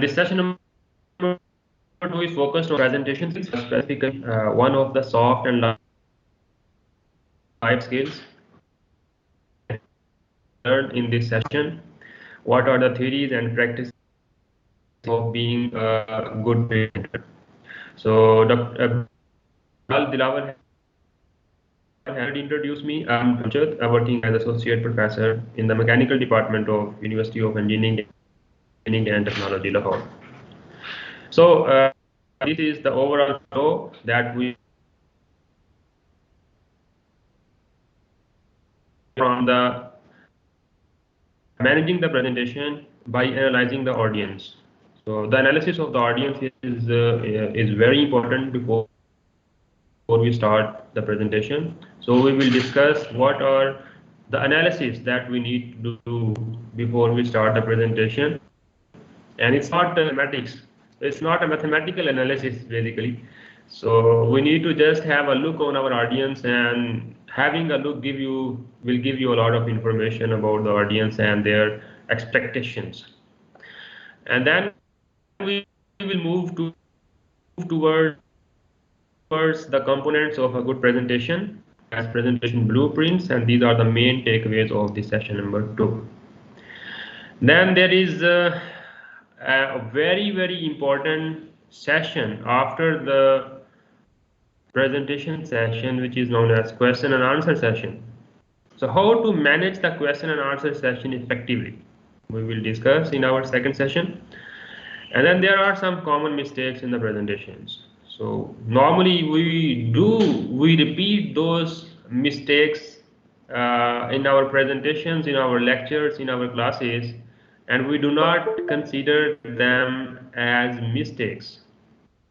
this session number 2 is focused on presentation skills, specifically one of the soft and life skills learned in this session. What are the theories and practices of being a good presenter? So, Dr. Dilawar had introduced me. I'm Amjad, working as associate professor in the mechanical department of University of Engineering and Technology, Lahore. So, this is the overall flow that we from the managing the presentation by analyzing the audience. So the analysis of the audience is very important before we start the presentation. So we will discuss what are the analysis that we need to do before we start the presentation. And it's not mathematics. It's not a mathematical analysis basically. So we need to just have a look on our audience, and having a look will give you a lot of information about the audience and their expectations. And then we will move towards the components of a good presentation as presentation blueprints, and these are the main takeaways of this session number 2. Then there is a very important session after the presentation session, which is known as question and answer session. So how to manage the question and answer session effectively, we will discuss in our second session. And then there are some common mistakes in the presentations. So normally we repeat those mistakes in our presentations, in our lectures, in our classes, and we do not consider them as mistakes,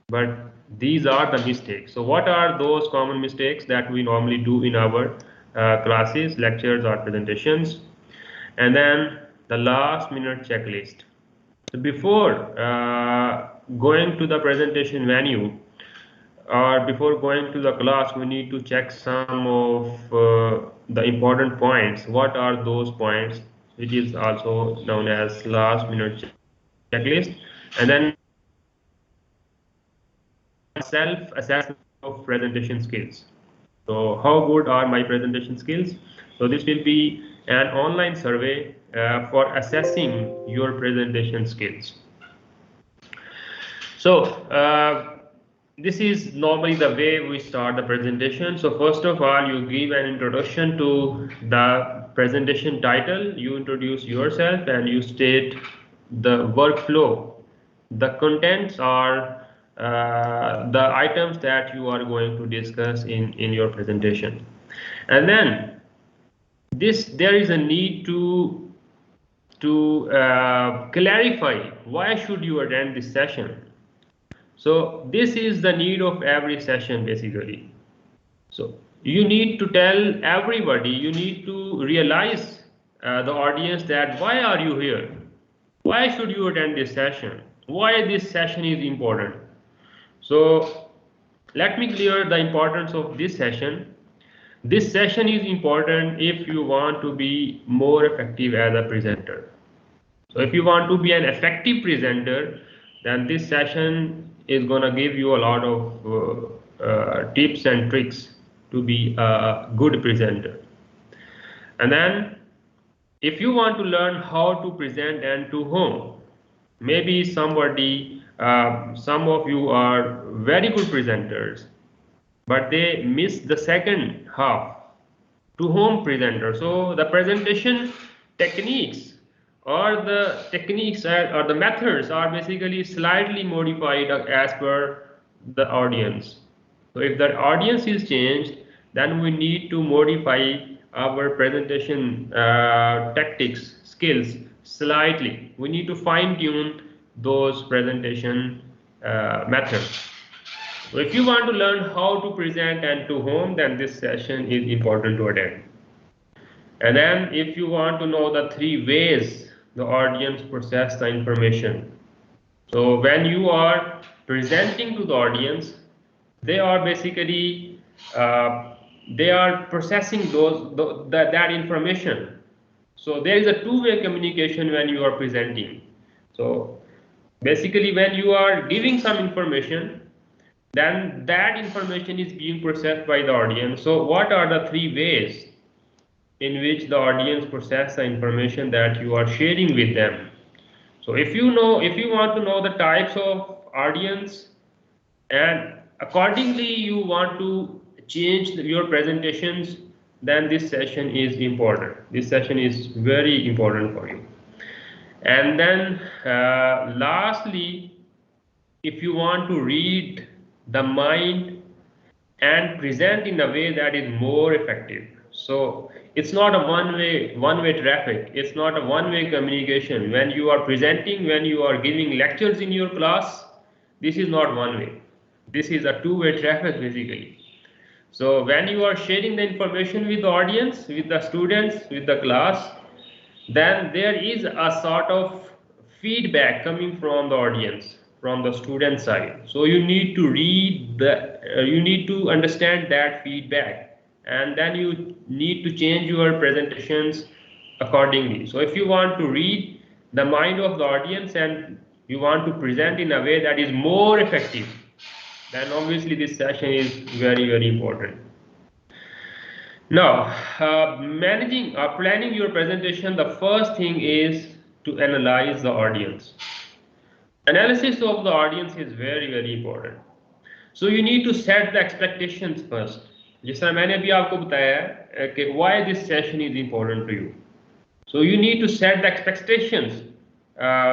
but these are the mistakes. So what are those common mistakes that we normally do in our classes, lectures, or presentations? And then the last minute checklist. So before going to the presentation venue or before going to the class, we need to check some of the important points. What are those points, which is also known as last minute checklist? And then self-assessment of presentation skills. So how good are my presentation skills? So this will be an online survey for assessing your presentation skills. So this is normally the way we start the presentation. So first of all, you give an introduction to the presentation title, you introduce yourself, and you state the workflow. The contents are the items that you are going to discuss in your presentation. And then there is a need to clarify why should you attend this session. So this is the need of every session basically. So you need to tell everybody, you need to realize the audience that why are you here? Why should you attend this session? Why this session is important? So let me clear the importance of this session. This session is important if you want to be more effective as a presenter. So if you want to be an effective presenter, then this session is going to give you a lot of tips and tricks to be a good presenter. And then if you want to learn how to present and to whom, maybe somebody, some of you are very good presenters, but they miss the second half, to whom presenter. So the presentation techniques or the methods are basically slightly modified as per the audience. So if the audience is changed, then we need to modify our presentation tactics, skills slightly. We need to fine tune those presentation methods. So if you want to learn how to present and to whom, then this session is important to attend. And then if you want to know the 3 ways the audience process the information. So when you are presenting to the audience, they are basically they are processing that information. So there is a 2-way communication when you are presenting. So Basically, when you are giving some information, then that information is being processed by the audience. So what are the three ways in which the audience process the information that you are sharing with them? So if you want to know the types of audience, and accordingly you want to change your presentations, then this session is important. This session is very important for you. And then lastly, if you want to read the mind and present in a way that is more effective. So it's not a one way traffic. It's not a one-way communication. When you are presenting, when you are giving lectures in your class, this is not one way. This is a two-way traffic basically. So when you are sharing the information with the audience, with the students, with the class, then there is a sort of feedback coming from the audience, from the student side. So you need to read you need to understand that feedback, and then you need to change your presentations accordingly. So if you want to read the mind of the audience and you want to present in a way that is more effective, then obviously this session is very, very important. Now, managing or planning your presentation, the first thing is to analyze the audience. Analysis of the audience is very, very important. So you need to set the expectations first. जिस तरह मैंने अभी आपको बताया है कि why this session is important to you. So you need to set the expectations.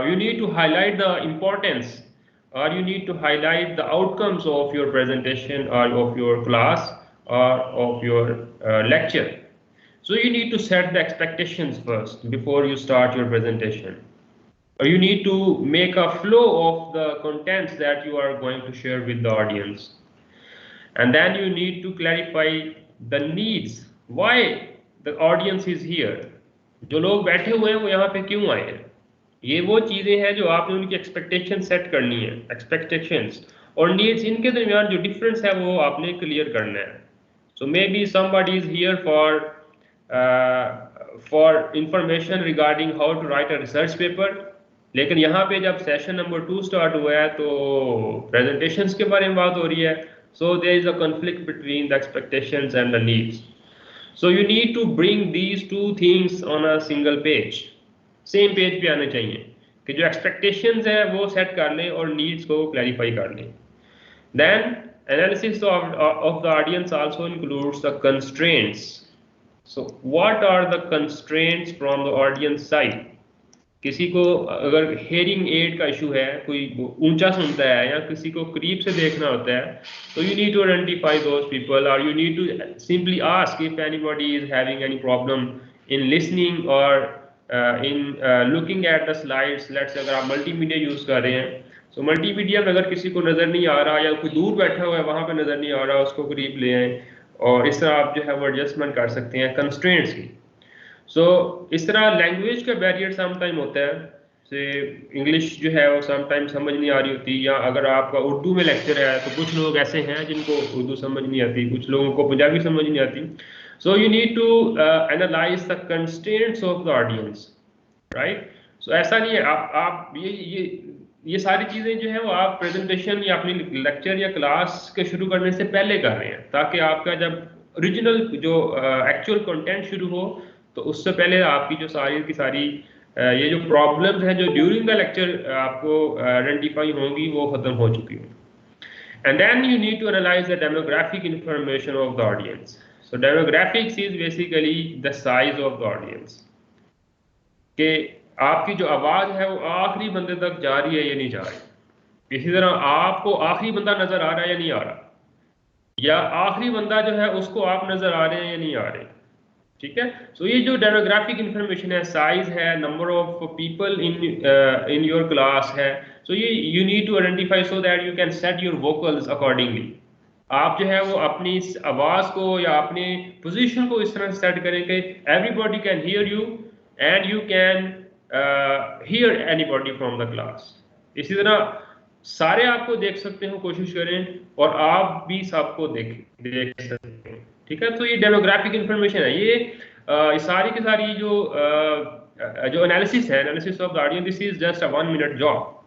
You need to highlight the importance, or you need to highlight the outcomes of your presentation or of your class or of your lecture. So you need to set the expectations first before you start your presentation. Or you need to make a flow of the contents that you are going to share with the audience. And then you need to clarify the needs. Why the audience is here. जो लोग बैठे हुए हैं वो यहाँ पे क्यों आए हैं? ये वो चीजें हैं जो आपने उनकी एक्सपेक्टेशन सेट करनी है. एक्सपेक्टेशंस और नीड्स, इनके दरमियान जो डिफरेंस है वो आपने क्लियर करना है. So maybe somebody is here for information regarding how to write a research paper. लेकिन यहाँ पे जब सेशन नंबर 2 स्टार्ट हुआ है तो प्रेजेंटेशंस के बारे में बात हो रही है. So there is a conflict between the expectations and the needs. So you need to bring these two things on a single page. Same page पे आने चाहिए कि जो expectations है वो set कर लें और needs को clarify कर लें. Then analysis of the audience also includes the constraints. So what are the constraints from the audience side? किसी को अगर हेयरिंग एड का इशू है, कोई ऊंचा सुनता है या किसी को करीब से देखना होता है, तो you need to identify those people, और you need to simply ask if anybody is having any problem in listening or in looking at the slides. Let's अगर आप मल्टीमीडिया यूज कर रहे हैं, सो मल्टीमीडिया में अगर किसी को नजर नहीं आ रहा या कोई दूर बैठा हुआ है वहां पे नजर नहीं आ रहा, उसको करीब ले आए, और इस तरह आप जो है वो एडजस्टमेंट कर सकते हैं कंस्ट्रेंट्स की. सो इस तरह लैंग्वेज का बैरियर सम टाइम होता है. से इंग्लिश जो है वो सम टाइम समझ नहीं आ रही होती, या अगर आपका उर्दू में लेक्चर है तो कुछ लोग ऐसे हैं जिनको उर्दू समझ नहीं आती, कुछ लोगों को पंजाबी समझ नहीं आती. So you need to analyse the constraints of the audience, right. So ऐसा नहीं है आप ये सारी चीज़ें जो है वो आप प्रेजेंटेशन या अपनी लेक्चर या क्लास के शुरू करने से पहले कर रहे हैं, ताकि आपका जब ओरिजिनल जो एक्चुअल कंटेंट शुरू हो तो उससे पहले आपकी जो सारी की सारी ये जो प्रॉब्लम्स हैं जो ड्यूरिंग द लेक्चर आपको आइडेंटिफाई होंगी वो खत्म हो चुकी हों. And then you need to analyse the demographic information of the audience. So demographics is basically the size of the audience, कि आपकी जो आवाज़ है वो आखिरी बंदे तक जा रही है या नहीं जा रही. इसी तरह आपको आखिरी बंदा नज़र आ रहा है या नहीं आ रहा, या आखिरी बंदा जो है उसको आप नज़र आ रहे हैं या नहीं आ रहे. ठीक है. सो ये जो डेमोग्राफिक इंफॉर्मेशन है, साइज है, number of people in your class है, सो ये you need to identify so that you can set your vocals accordingly. आप जो है वो अपनी आवाज़ को या अपने पोजीशन को इस तरह सेट करें कि everybody can hear you and you can hear anybody from the class. इसी तरह सारे आपको देख सकते हो, कोशिश करें, और आप भी सबको देख सकते हैं. ठीक है. तो ये डेमोग्राफिक इंफॉर्मेशन है. ये सारी की सारी जो एनालिसिस है, analysis of the audience, this is just a 1 minute job.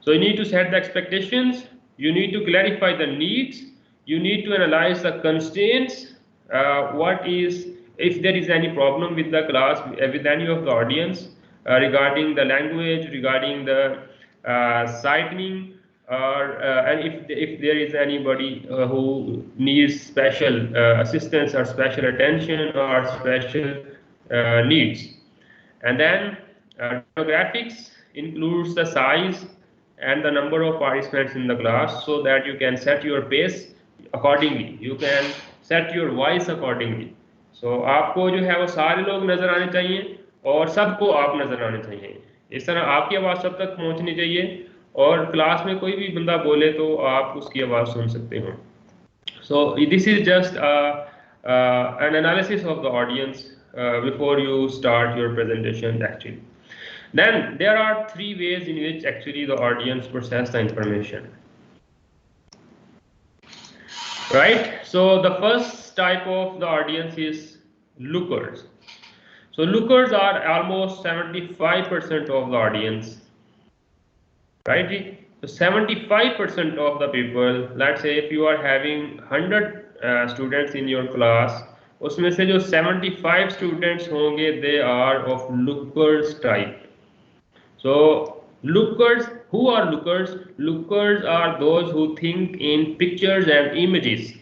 So you need to set the expectations, you need to clarify the needs, you need to analyze the constraints, what is, if there is any problem with the class, with any of the audience, regarding the language, regarding the sightening, or and if there is anybody who needs special assistance or special attention or special needs. And then demographics includes the size and the number of participants in the class, so that you can set your pace accordingly, you can set your voice accordingly. So आपको जो है वो सारे लोग नजर आने चाहिए और सबको आप नजर आने चाहिए, इस तरह आपकी आवाज़ सब तक पहुंचनी चाहिए, और क्लास में कोई भी बंदा बोले तो आप उसकी आवाज़ सुन सकते हो. So this is just an analysis of the audience before you start your presentation actually. Then there are three ways in which actually the audience process the information. Right? So the first type of the audience is lookers. So lookers are almost 75% of the audience. Right? So 75% of the people, let's say if you are having 100 students in your class, उसमें से जो 75 students होंगे, they are of lookers type. So lookers, who are lookers? Lookers are those who think in pictures and images.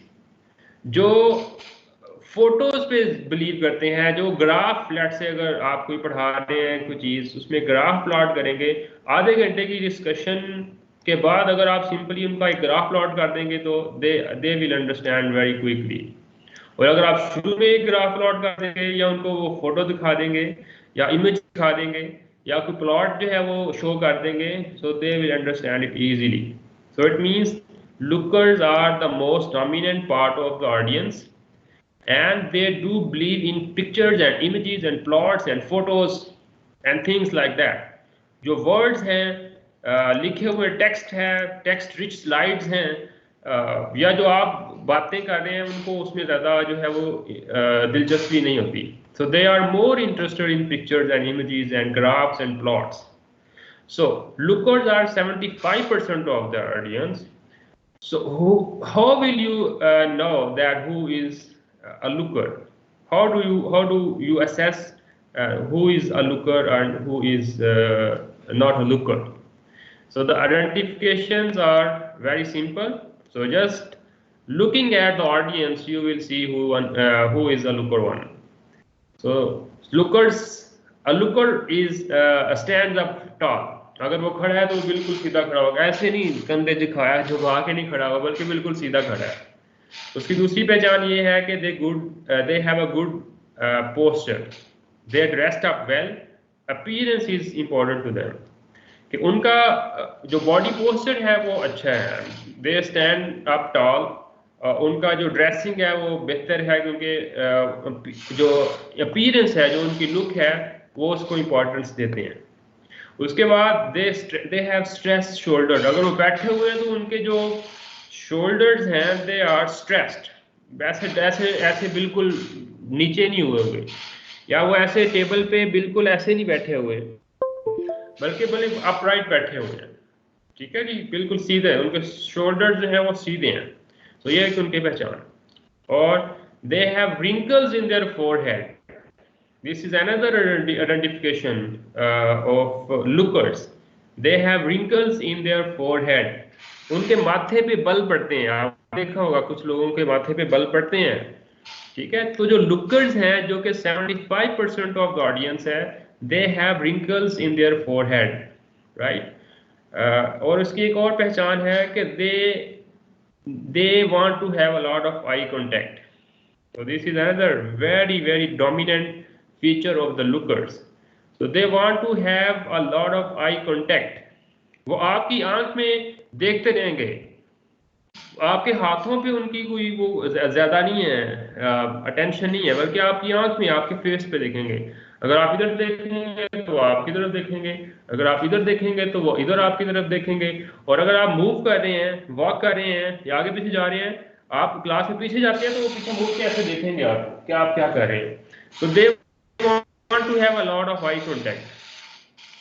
जो photos पे believe करते हैं, जो graph, late से अगर आप कोई पढ़ा रहे हैं कोई चीज, उसमें ग्राफ प्लॉट करेंगे, आधे घंटे की डिस्कशन के बाद अगर आप सिंपली उनका एक ग्राफ प्लॉट कर देंगे तो दे विल अंडरस्टैंड वेरी क्विकली. और अगर आप शुरू में एक ग्राफ प्लॉट कर देंगे या उनको वो फोटो दिखा देंगे या इमेज दिखा देंगे या कोई प्लॉट जो है वो शो कर देंगे, so they will understand it easily. So it means lookers are the most dominant part of the audience, and they do believe in pictures and images and plots and photos and things like that. जो words हैं, लिखे हुए text है, text rich slides हैं, या जो आप बातें कर रहे हैं उनको उसमें ज़्यादा जो है वो दिलचस्पी नहीं होती. So they are more interested in pictures and images and graphs and plots. So lookers are 75% of the audience. So how will you know that who is a looker? How do you assess who is a looker and who is not a looker? So the identifications are very simple. So just looking at the audience, you will see who is a looker one. So a looker is stands up tall. अगर वो खड़ा है तो बिल्कुल सीधा खड़ा होगा, ऐसे नहीं कंधे झुकाया झुका के नहीं खड़ा होगा, बल्कि बिल्कुल सीधा खड़ा है. उसकी दूसरी पहचान ये है कि they have a good posture, they are dressed up well, appearance is important to them, कि उनका जो बॉडी पोस्चर है वो अच्छा है, they stand up tall, उनका जो ड्रेसिंग है वो बेहतर है, क्योंकि जो अपीयरेंस है, जो उनकी लुक है, वो उसको इम्पोर्टेंस देते हैं. उसके बाद दे हैव स्ट्रेस शोल्डर. अगर वो बैठे हुए हैं तो उनके जो शोल्डर्स हैं दे आर स्ट्रेस्ड, ऐसे बिल्कुल नीचे नहीं हुए हुए, या वो ऐसे टेबल पे बिल्कुल ऐसे नहीं बैठे हुए, बल्कि अपराइट बैठे हुए हैं. ठीक है जी, बिल्कुल सीधे, उनके शोल्डर्स जो हैं वो सीधे हैं. तो ये है उनकी पहचान. और they have wrinkles in their forehead. This is another identification of lookers. They have wrinkles in their forehead. उनके माथे पे बल पड़ते हैं. आप देखा होगा कुछ लोगों के माथे पे बल पड़ते हैं. ठीक है, तो जो lookers हैं, जो कि 75% of the audience है, they have wrinkles in their forehead, right? और उसकी एक और पहचान है कि they want to have a lot of eye contact. So this is another very very dominant feature of the lookers. So they want to have a lot of eye contact. वो आपकी आंख में देखते रहेंगे, आपके हाथों पे उनकी कोई वो ज्यादा नहीं है, अटेंशन नहीं है, बल्कि आपकी आंख में, आपके फेस पे देखेंगे. अगर आप इधर देखेंगे तो आपकी तरफ देखेंगे, अगर आप इधर देखेंगे तो वो इधर आपकी तरफ देखेंगे. और अगर आप मूव कर रहे हैं, वॉक कर रहे हैं या आगे पीछे जा रहे हैं, आप क्लास में पीछे जाते हैं तो वो पीछे मूव के ऐसे देखेंगे आप क्या कर रहे हैं. तो दे want to have a lot of eye contact.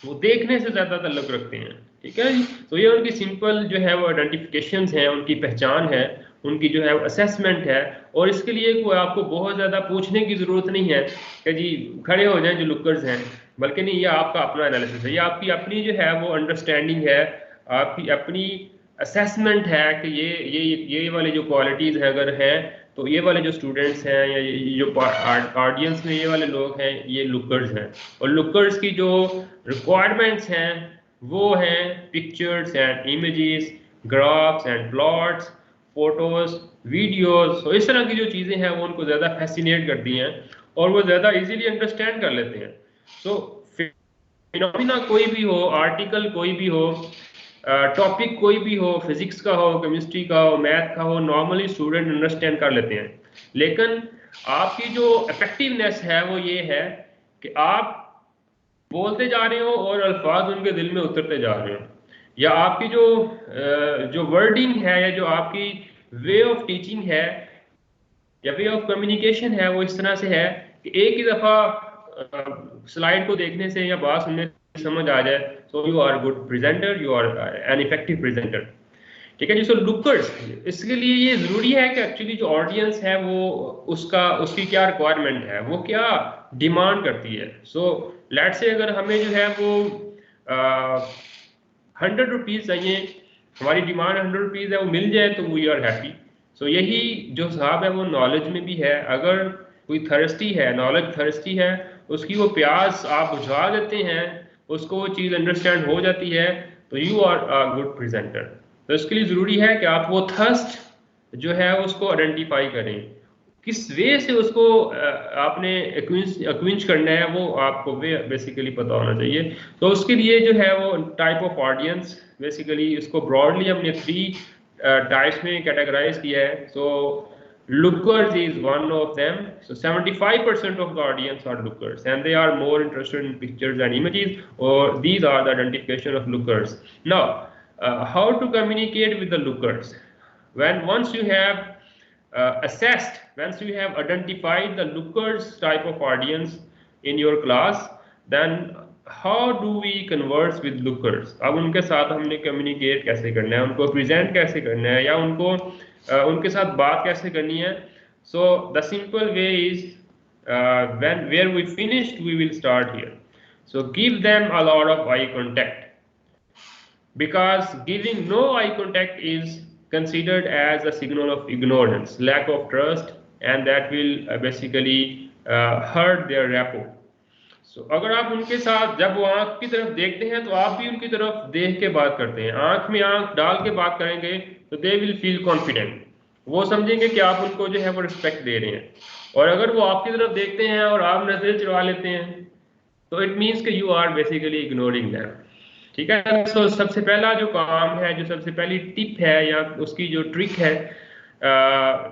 वो देखने से ज्यादा ताल्लुक रखते हैं। ठीक है जी। तो ये उनकी सिंपल जो है वो आइडेंटिफिकेशंस हैं, उनकी पहचान है, उनकी जो है असेसमेंट है। और इसके लिए कोई आपको बहुत ज्यादा पूछने की जरूरत नहीं है कि जी खड़े हो जाएं जो लुकर्स हैं, बल्कि नहीं, ये आपका अपना एनालिसिस है, ये आपकी अपनी जो है वो अंडरस्टैंडिंग है, आपकी अपनी असेसमेंट है कि ये वाली जो क्वालिटीज है अगर हैं, तो ये वाले जो स्टूडेंट्स हैं या ये जो ऑडियंस में ये वाले लोग हैं, ये लुकर्स हैं। और लुकर्स की जो रिक्वायरमेंट्स हैं वो हैं pictures and images, graphs and plots, photos, videos. तो इस तरह की जो चीज़ें हैं वो उनको ज़्यादा फैसिनेट करती हैं और वो ज़्यादा इजीली अंडरस्टैंड कर लेते हैं। सो फिनोमिना कोई भी हो, आर्टिकल कोई भी हो, टॉपिक कोई भी हो, फिजिक्स का हो, केमिस्ट्री का हो, मैथ का हो, नॉर्मली स्टूडेंट अंडरस्टैंड कर लेते हैं। लेकिन आपकी जो इफेक्टिवनेस है वो ये है कि आप बोलते जा रहे हो और अल्फाज उनके दिल में उतरते जा रहे हो, या आपकी जो वर्डिंग है या जो आपकी वे ऑफ टीचिंग है या वे ऑफ कम्युनिकेशन है वो इस तरह से है कि एक ही दफा स्लाइड को देखने से या बात सुनने से समझ आ जाए, so you are good presenter, you are an effective presenter. ठीक है जी। सो लुकर्स, इसके लिए ये जरूरी है कि एक्चुअली जो ऑडियंस है वो उसकी क्या रिक्वायरमेंट है, वो क्या डिमांड करती है। सो लेट से अगर हमें जो है वो 100 रुपीज चाहिए, हमारी डिमांड 100 रुपीज है, वो मिल जाए तो वी आर हैप्पी। सो यही जो साहब है वो नॉलेज में भी है। अगर कोई थर्स्टी है, नॉलेज थर्स्टी है, उसकी वो प्यास आप बुझा देते हैं, उसको वो चीज़ अंडरस्टैंड हो जाती है, तो you are a good presenter. तो इसके लिए ज़रूरी है कि आप वो थर्स्ट जो है उसको आइडेंटिफाई करें, किस वे से उसको आपने एक्विंच करना है, वो आपको वे बेसिकली पता होना चाहिए। तो उसके लिए जो है वो टाइप ऑफ ऑडियंस, बेसिकली इसको ब्रॉडली हमने 3 टाइप्स में कैटेगराइज किया है। सो lookers is one of them. So 75% of the audience are lookers and they are more interested in pictures and images, or these are the identification of lookers. Now how to communicate with the lookers? Once you have assessed, once you have identified the lookers type of audience in your class, then how do we converse with lookers? अब उनके साथ हमने communicate कैसे करना है, उनको present कैसे करना है, या उनको उनके साथ बात कैसे करनी है। So the simple way is where we finished we will start here. So give them a lot of eye contact, because giving no eye contact is considered as a signal of ignorance, lack of trust, and that will basically hurt their rapport. So अगर आप उनके साथ जब वो आंख की तरफ देखते हैं तो आप भी उनकी तरफ देख के बात करते हैं, आंख में आंख डाल के बात करेंगे, तो दे विल फील कॉन्फिडेंट, वो समझेंगे कि आप उनको जो है वो रिस्पेक्ट दे रहे हैं। और अगर वो आपकी तरफ देखते हैं और आप नजर चुरा लेते हैं, तो इट मीन्स कि you are basically ignoring them. ठीक है। सो सबसे पहला जो काम है, जो सबसे पहली टिप है या उसकी जो ट्रिक है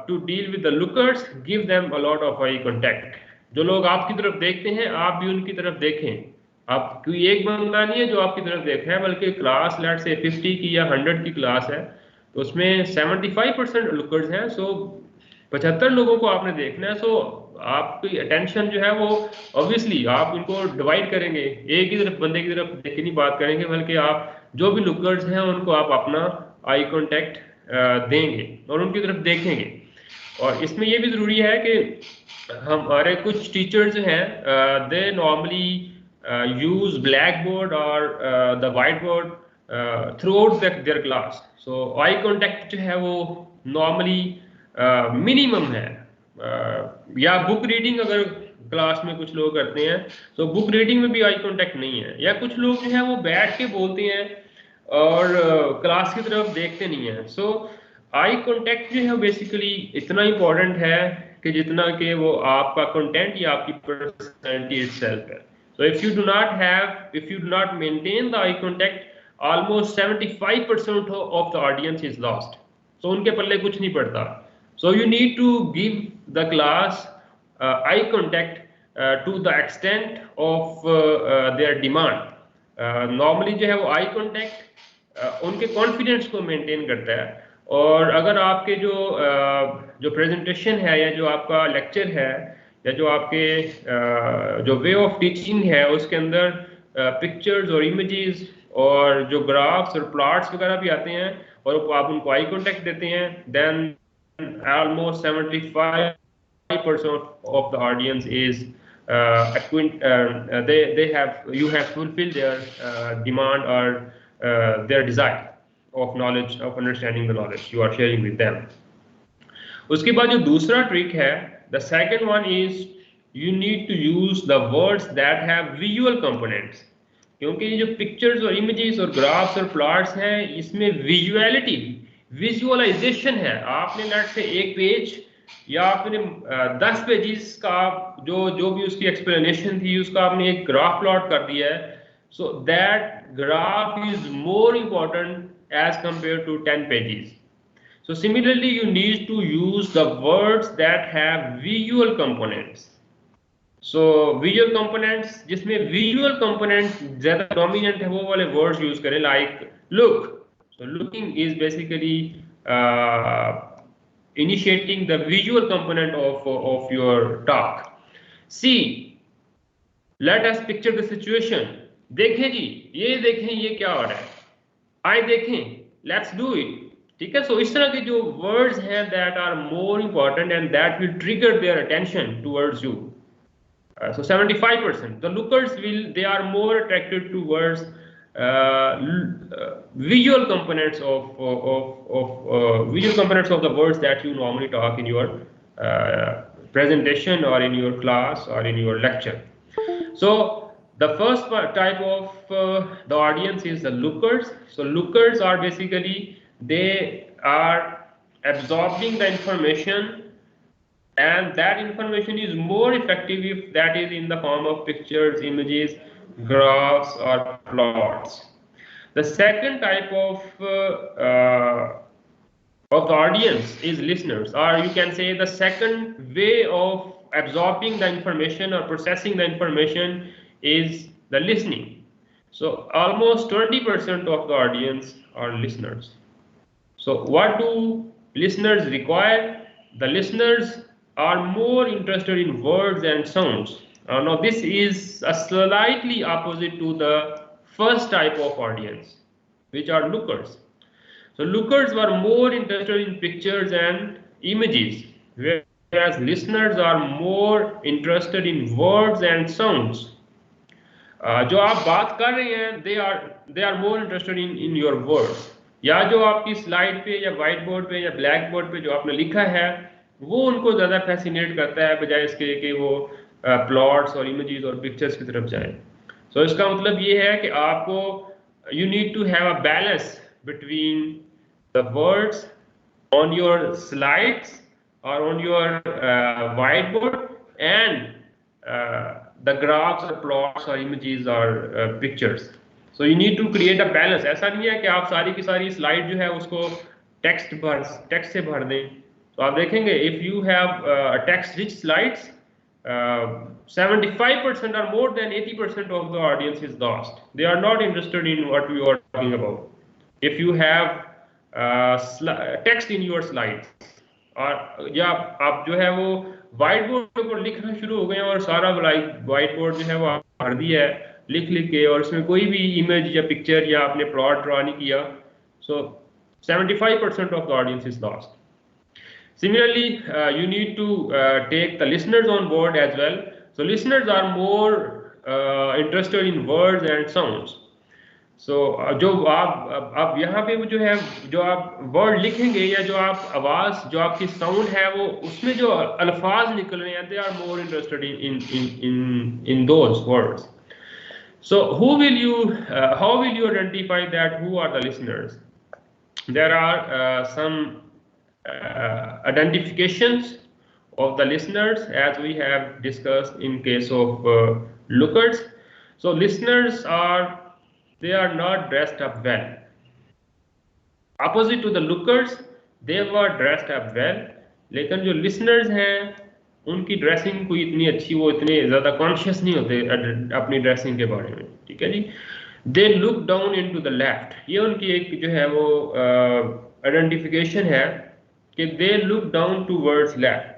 to deal with the lookers, give them a lot of eye contact. जो लोग आपकी तरफ देखते हैं आप भी उनकी तरफ देखें। आप कोई एक बंदा नहीं है जो आपकी तरफ देख रहा है, बल्कि क्लास लेट से 50 की या 100 की क्लास है, तो उसमें 75% लुकर्स हैं। सो 75 लोगों को आपने देखना है। सो आपकी अटेंशन जो है वो ऑब्वियसली आप उनको डिवाइड करेंगे, एक ही तरफ बंदे की तरफ देख के नहीं बात करेंगे, बल्कि आप जो भी लुकर्स हैं उनको आप अपना आई कांटेक्ट देंगे और उनकी तरफ देखेंगे। और इसमें ये भी ज़रूरी है कि हमारे कुछ टीचर्स हैं they normally use black board or the white board throughout their class. So eye contact जो है वो नॉर्मली मिनिमम है। या बुक रीडिंग अगर क्लास में कुछ लोग करते हैं तो बुक रीडिंग में भी आई कांटेक्ट नहीं है, या कुछ लोग जो है वो बैठ के बोलते हैं और क्लास की तरफ देखते नहीं है। सो आई कांटेक्ट जो है बेसिकली इतना इंपॉर्टेंट है कि जितना कि वो आपका कंटेंट या आपकी पर्सनैलिटी इटसेल्फ है। So if you do not maintain the eye contact, almost 75% of the audience is lost. So उनके पल्ले कुछ नहीं पड़ता। So you need to give the class eye contact to the extent of their demand. Normally जो है वो eye contact उनके confidence को मेंटेन करता है। और अगर आपके जो प्रेजेंटेशन है या जो आपका लेक्चर है या जो आपके जो वे ऑफ टीचिंग है उसके अंदर पिक्चर्स और इमेजेस और जो ग्राफ्स और प्लॉट्स वगैरह भी आते हैं और आप उनको आई कॉन्टेक्ट देते हैं, then almost 75% of the audience is they have you have fulfilled their demand or their desire of knowledge, of understanding the knowledge you are sharing with them. उसके बाद जो दूसरा ट्रिक है, the second one is you need to use the words that have visual components, क्योंकि ये जो pictures और images और ग्राफ्स और प्लॉट्स हैं इसमें विजुअलिटी, विजुअलाइजेशन है। आपने नेट से एक पेज या आपने 10 पेजेस का जो भी उसकी एक्सप्लेनेशन थी उसका आपने एक ग्राफ प्लॉट कर दिया है, so that graph is more important as compare to 10 pages. So similarly, you need to use the words that have visual components. So visual components, जिसमें visual component ज़्यादा dominant है वो वाले words use करें, like look. So looking is basically initiating the visual component of your talk. See, let us picture the situation. देखें जी, ये देखें ये क्या हो रहा है, आए देखें, let's do it. ठीक है, सो इस तरह के जो वर्ड्स हैं that are more important and that will trigger their attention towards you. So 75% the lookers they are more attracted towards visual components of visual components of the words that you normally talk in your presentation or in your class or in your lecture. So the first type of the audience is the lookers. So lookers are basically they are absorbing the information, and that information is more effective if that is in the form of pictures, images, graphs or plots. The second type of the audience is listeners, or you can say the second way of absorbing the information or processing the information is the listening. So almost 20% of the audience are listeners. So what do listeners require? The listeners are more interested in words and sounds. Now this is a slightly opposite to the first type of audience, which are lookers. So lookers were more interested in pictures and images, whereas listeners are more interested in words and sounds. जो आप बात कर रहे हैं they are more interested in your words. या जो आपकी slide पे या व्हाइट बोर्ड पे या ब्लैक बोर्ड पे जो आपने लिखा है वो उनको ज़्यादा फैसिनेट करता है बजाय इसके कि वो plots or images or pictures की तरफ जाएं. सो इसका मतलब ये है कि आपको you need to have a balance between the words on your slides or on your white board and the graphs or plots or images or pictures. So you need to create a balance. ऐसा नहीं है कि आप सारी की सारी slide जो है उसको टेक्स्ट से भर दें. तो आप देखेंगे if you have text rich slides, 75% or more than 80% of the audience is lost. They are not interested in what you are talking about. If you have text in your slides, और या आप जो है वो white board पर लिखना शुरू हो गए और सारा व्हाइट बोर्ड जो है वो भर दिया है लिख के और उसमें कोई भी इमेज या पिक्चर या आपने प्लॉट ड्रॉ नहीं किया, सो 75% of the audience is lost. Similarly, you need to take the listeners on board as well. So listeners are more interested in words and sounds. So जो आप यहाँ पे जो है जो आप वर्ड लिखेंगे या जो आप आवाज जो आपकी साउंड है वो उसमें जो अल्फाज निकल रहे हैं they are more interested in those words. So how will you identify that who are the listeners? There are some identifications of the listeners as we have discussed in case of lookers. So listeners they are not dressed up well. Opposite to the lookers, they were dressed up well. लेकिन जो listeners हैं उनकी dressing कोई इतनी अच्छी, वो इतने ज़्यादा कॉन्शियस नहीं होते अपनी ड्रेसिंग के बारे में. ठीक है जी. They look down into the left, ये उनकी एक जो है वो आइडेंटिफिकेशन है कि they look down towards left.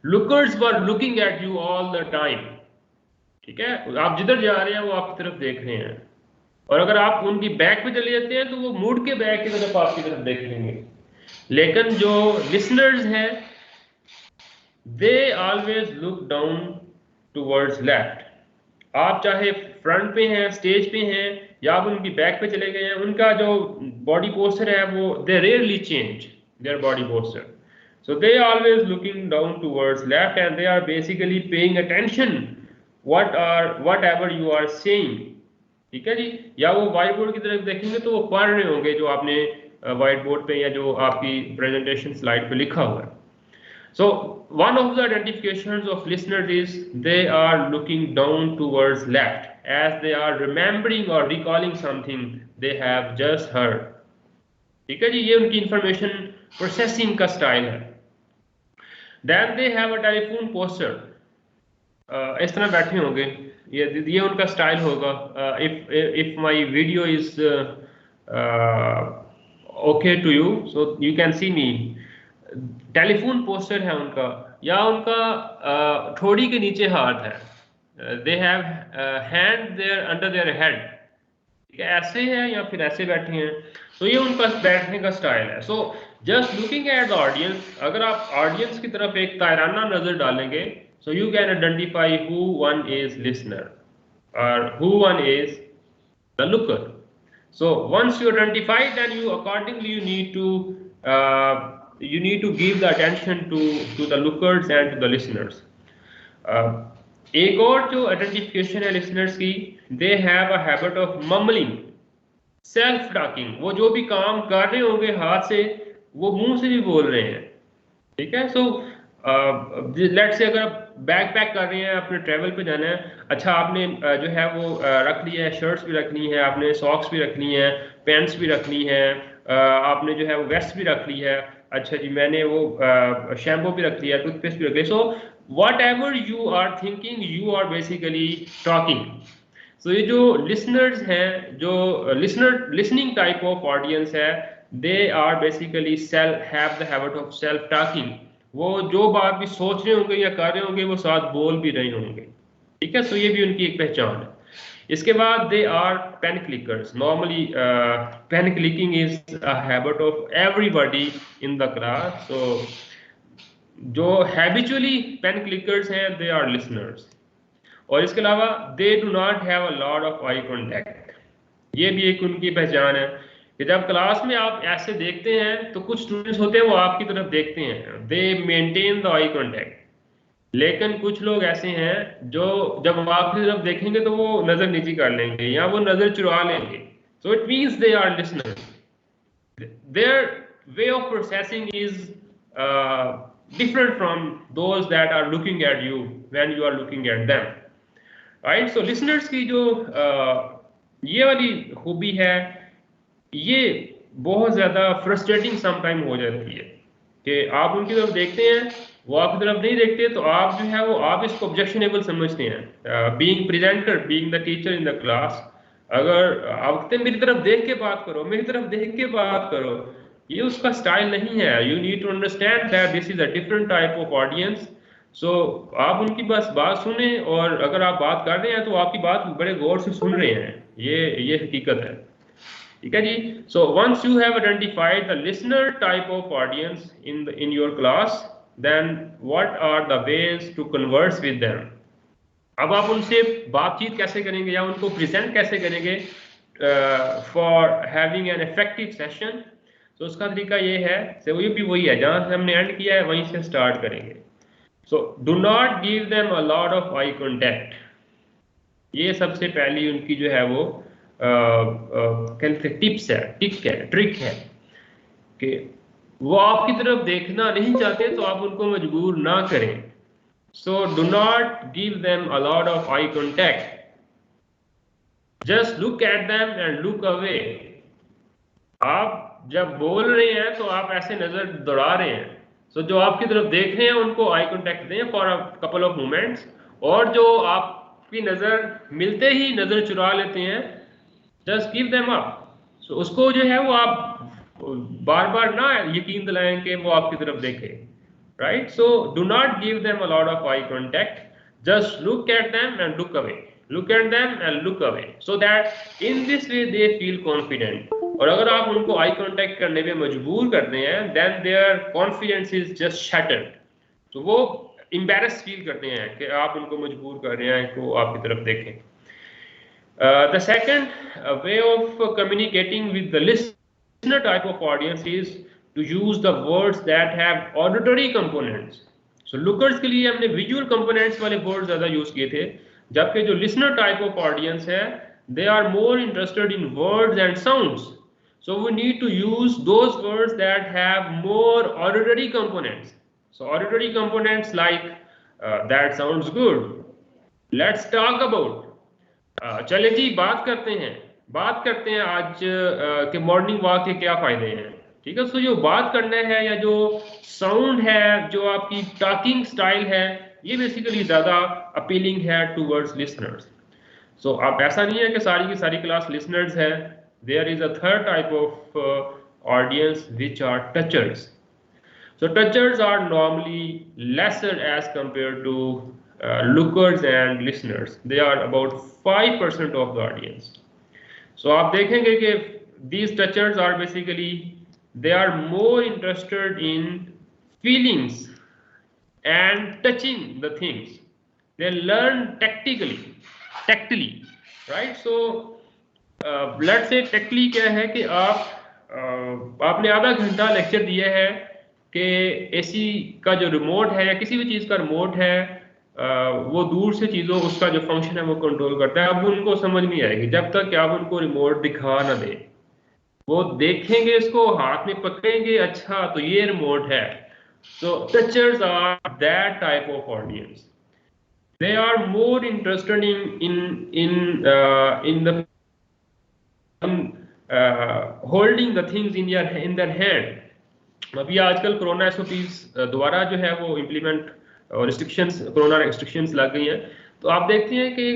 Lookers were looking at you all the time. ठीक है, आप जिधर जा रहे हैं वो आपकी तरफ देख रहे हैं, और अगर आप उनकी बैक पे चले जाते हैं तो वो मुड़ के बैक की तरफ आपकी तरफ देख लेंगे। लेकिन जो लिसनर्स हैं they always look down towards left. आप चाहे फ्रंट पे हैं, स्टेज पे हैं, या आप उनकी बैक पे चले गए हैं, उनका जो बॉडी पोस्चर है वो they rarely change their body posture. So they always looking down towards left and they are basically paying attention whatever you are saying। ठीक है जी, या वो व्हाइट बोर्ड की तरफ देखेंगे तो वो पढ़ रहे होंगे जो आपने व्हाइट बोर्ड पे या जो आपकी प्रेजेंटेशन स्लाइड पे लिखा हुआ है। So one of the identifications of listeners is they are looking down towards left as they are remembering or recalling something they have just heard। ठीक है जी, ये उनकी इंफॉर्मेशन प्रोसेसिंग का स्टाइल है। Then they have a telephone posture। इस तरह बैठे होंगे, ये उनका स्टाइल होगा। if my video is okay to you so you can see me। Telephone posture है उनका, या उनका ठोड़ी के नीचे हाथ है, they have hand there under their head. ठीक है, ऐसे है या फिर ऐसे बैठे हैं, तो ये उनका बैठने का स्टाइल है। So just looking at the audience, अगर आप ऑडियंस की तरफ एक तायराना नजर डालेंगे so you can identify who one is listener or who one is the looker. So once you identify, then you accordingly you need to give the attention to the lookers and to the listeners। एक और जो identification है listeners की, they have a habit of mumbling, self talking. वो जो भी काम कर रहे होंगे हाथ से वो मुंह से भी बोल रहे हैं। ठीक है, सो लेट्स से अगर आप बैग पैक कर रहे हैं, अपने ट्रैवल पे जाना है, अच्छा आपने जो है वो रख लिया है, शर्ट्स भी रखनी है, आपने सॉक्स भी रखनी है, पैंट्स भी रखनी है, आपने जो है वो वेस्ट भी रख ली है, अच्छा जी मैंने वो शैम्पू भी रख लिया, टूथपेस्ट भी रख लिया। So whatever you are thinking you are basically talking. So ये जो लिसनर्स हैं, जो लिसनिंग टाइप ऑफ ऑडियंस है, they are basically have the habit of self talking. वो जो बात भी सोच रहे होंगे या कर रहे होंगे वो साथ बोल भी रहे होंगे। ठीक है, सो ये भी उनकी एक पहचान है। इसके बाद they are pen clickers. Normally pen clicking is a habit of everybody in the class. So जो हैबिचुअली पेन क्लिकर्स हैं दे आर लिसनर्स। और इसके अलावा they do not have a lot of eye contact. ये भी एक उनकी पहचान है कि जब क्लास में आप ऐसे देखते हैं तो कुछ स्टूडेंट्स होते हैं वो आपकी तरफ देखते हैं, दे मेंटेन द आई कॉन्टैक्ट। लेकिन कुछ लोग ऐसे हैं जो जब आपकी तरफ देखेंगे तो वो नजर नीची कर लेंगे या वो नजर चुरा लेंगे। So it means they our listeners. Their way of processing is different from those that are looking at you when you are looking at them, right? So listeners की जो ये वाली खूबी है, ये बहुत ज़्यादा फ्रस्ट्रेटिंग समटाइम हो जाती है कि आप उनकी तरफ देखते हैं, वो आपकी तरफ नहीं देखते, तो आप जो है वो आप इसको ऑब्जेक्शनेबल समझते हैं। Being presenter, being the teacher in the class, अगर आप कहते हैं मेरी तरफ देख के बात करो, मेरी तरफ देख के बात करो, ये उसका स्टाइल नहीं है। You need to understand that this is a different type of audience. So आप उनकी बस बात सुने, और अगर आप बात कर रहे हैं तो आपकी बात बड़े गौर से सुन रहे हैं, ये हकीकत है। ठीक है जी। So once you have identified the listener type of audience in your class, then what are the ways to converse with them. अब आप उनसे बातचीत कैसे करेंगे या उनको प्रेजेंट कैसे करेंगे for having an effective session. तो उसका तरीका ये है, वो भी वही है जहां से हमने एंड किया है वहीं से स्टार्ट करेंगे। So do not give them a lot of eye contact. ये सबसे पहली उनकी जो है वो टिप्स है, ट्रिक है कि वो आपकी तरफ देखना नहीं चाहते तो आप उनको मजबूर ना करें। So do not give them a lot of eye contact, just look at them and look away. आप जब बोल रहे हैं तो आप ऐसे नजर दौड़ा रहे हैं, सो जो आपकी तरफ देख रहे हैं उनको आई कॉन्टैक्ट दें for a couple of moments, और जो आपकी नजर मिलते ही नजर चुरा लेते हैं जस्ट गिव देम अप। सो उसको जो है वो आप बार बार ना यकीन दिलाएं कि वो आपकी तरफ देखे, right? So do not give them a lot of eye contact, Just look at them and look away. Look at them and look away. So that in this way they feel confident. और अगर आप उनको eye contact करने पे मजबूर करते हैं, then their confidence is just shattered. तो वो embarrass फील करते हैं कि आप उनको मजबूर कर रहे हैं कि वो आपकी तरफ देखें. The second way of communicating with the listener type of audience is to use the words that have auditory components. So lookers के लिए हमने visual components वाले words ज़्यादा use किए थे, जबकि जो listener type of audience है, they are more interested in words and sounds. So we need to use those words that have more auditory components. So auditory components like that sounds good. Let's talk about. चले जी बात करते हैं आज के morning walk के क्या फायदे हैं. ठीक है, सो जो बात करना है या जो साउंड है, जो आपकी टॉकिंग स्टाइल है, ये बेसिकली ज़्यादा अपीलिंग है टूवर्ड्स लिसनर्स. सो आप ऐसा नहीं है कि सारी की सारी क्लास लिसनर्स है. There is a third type of audience which are touchers. So touchers are normally lesser as compared to lookers and listeners. They are about 5% of the audience. So आप देखेंगे कि these touchers are basically, they are more interested in feelings and touching the things. They learn tactily, right? So let's say tactily क्या है कि आपने आधा घंटा lecture दिया है कि एसी का जो रिमोट है या किसी भी चीज़ का रिमोट है, वो दूर से चीज़ों उसका जो फंक्शन है वो कंट्रोल करता है. अब उनको समझ नहीं आएगी जब तक कि आप उनको रिमोट दिखा ना दें. वो देखेंगे, इसको हाथ में पकड़ेंगे, अच्छा तो ये रिमोट है. So touchers are that type of audience. They are more interested in the holding the things in their hand. अभी आजकल कोरोना एसओपीज दोबारा जो है वो इम्प्लीमेंट और रिस्ट्रिक्शंस, कोरोना रिस्ट्रिक्शंस लग गई हैं. तो आप देखते हैं कि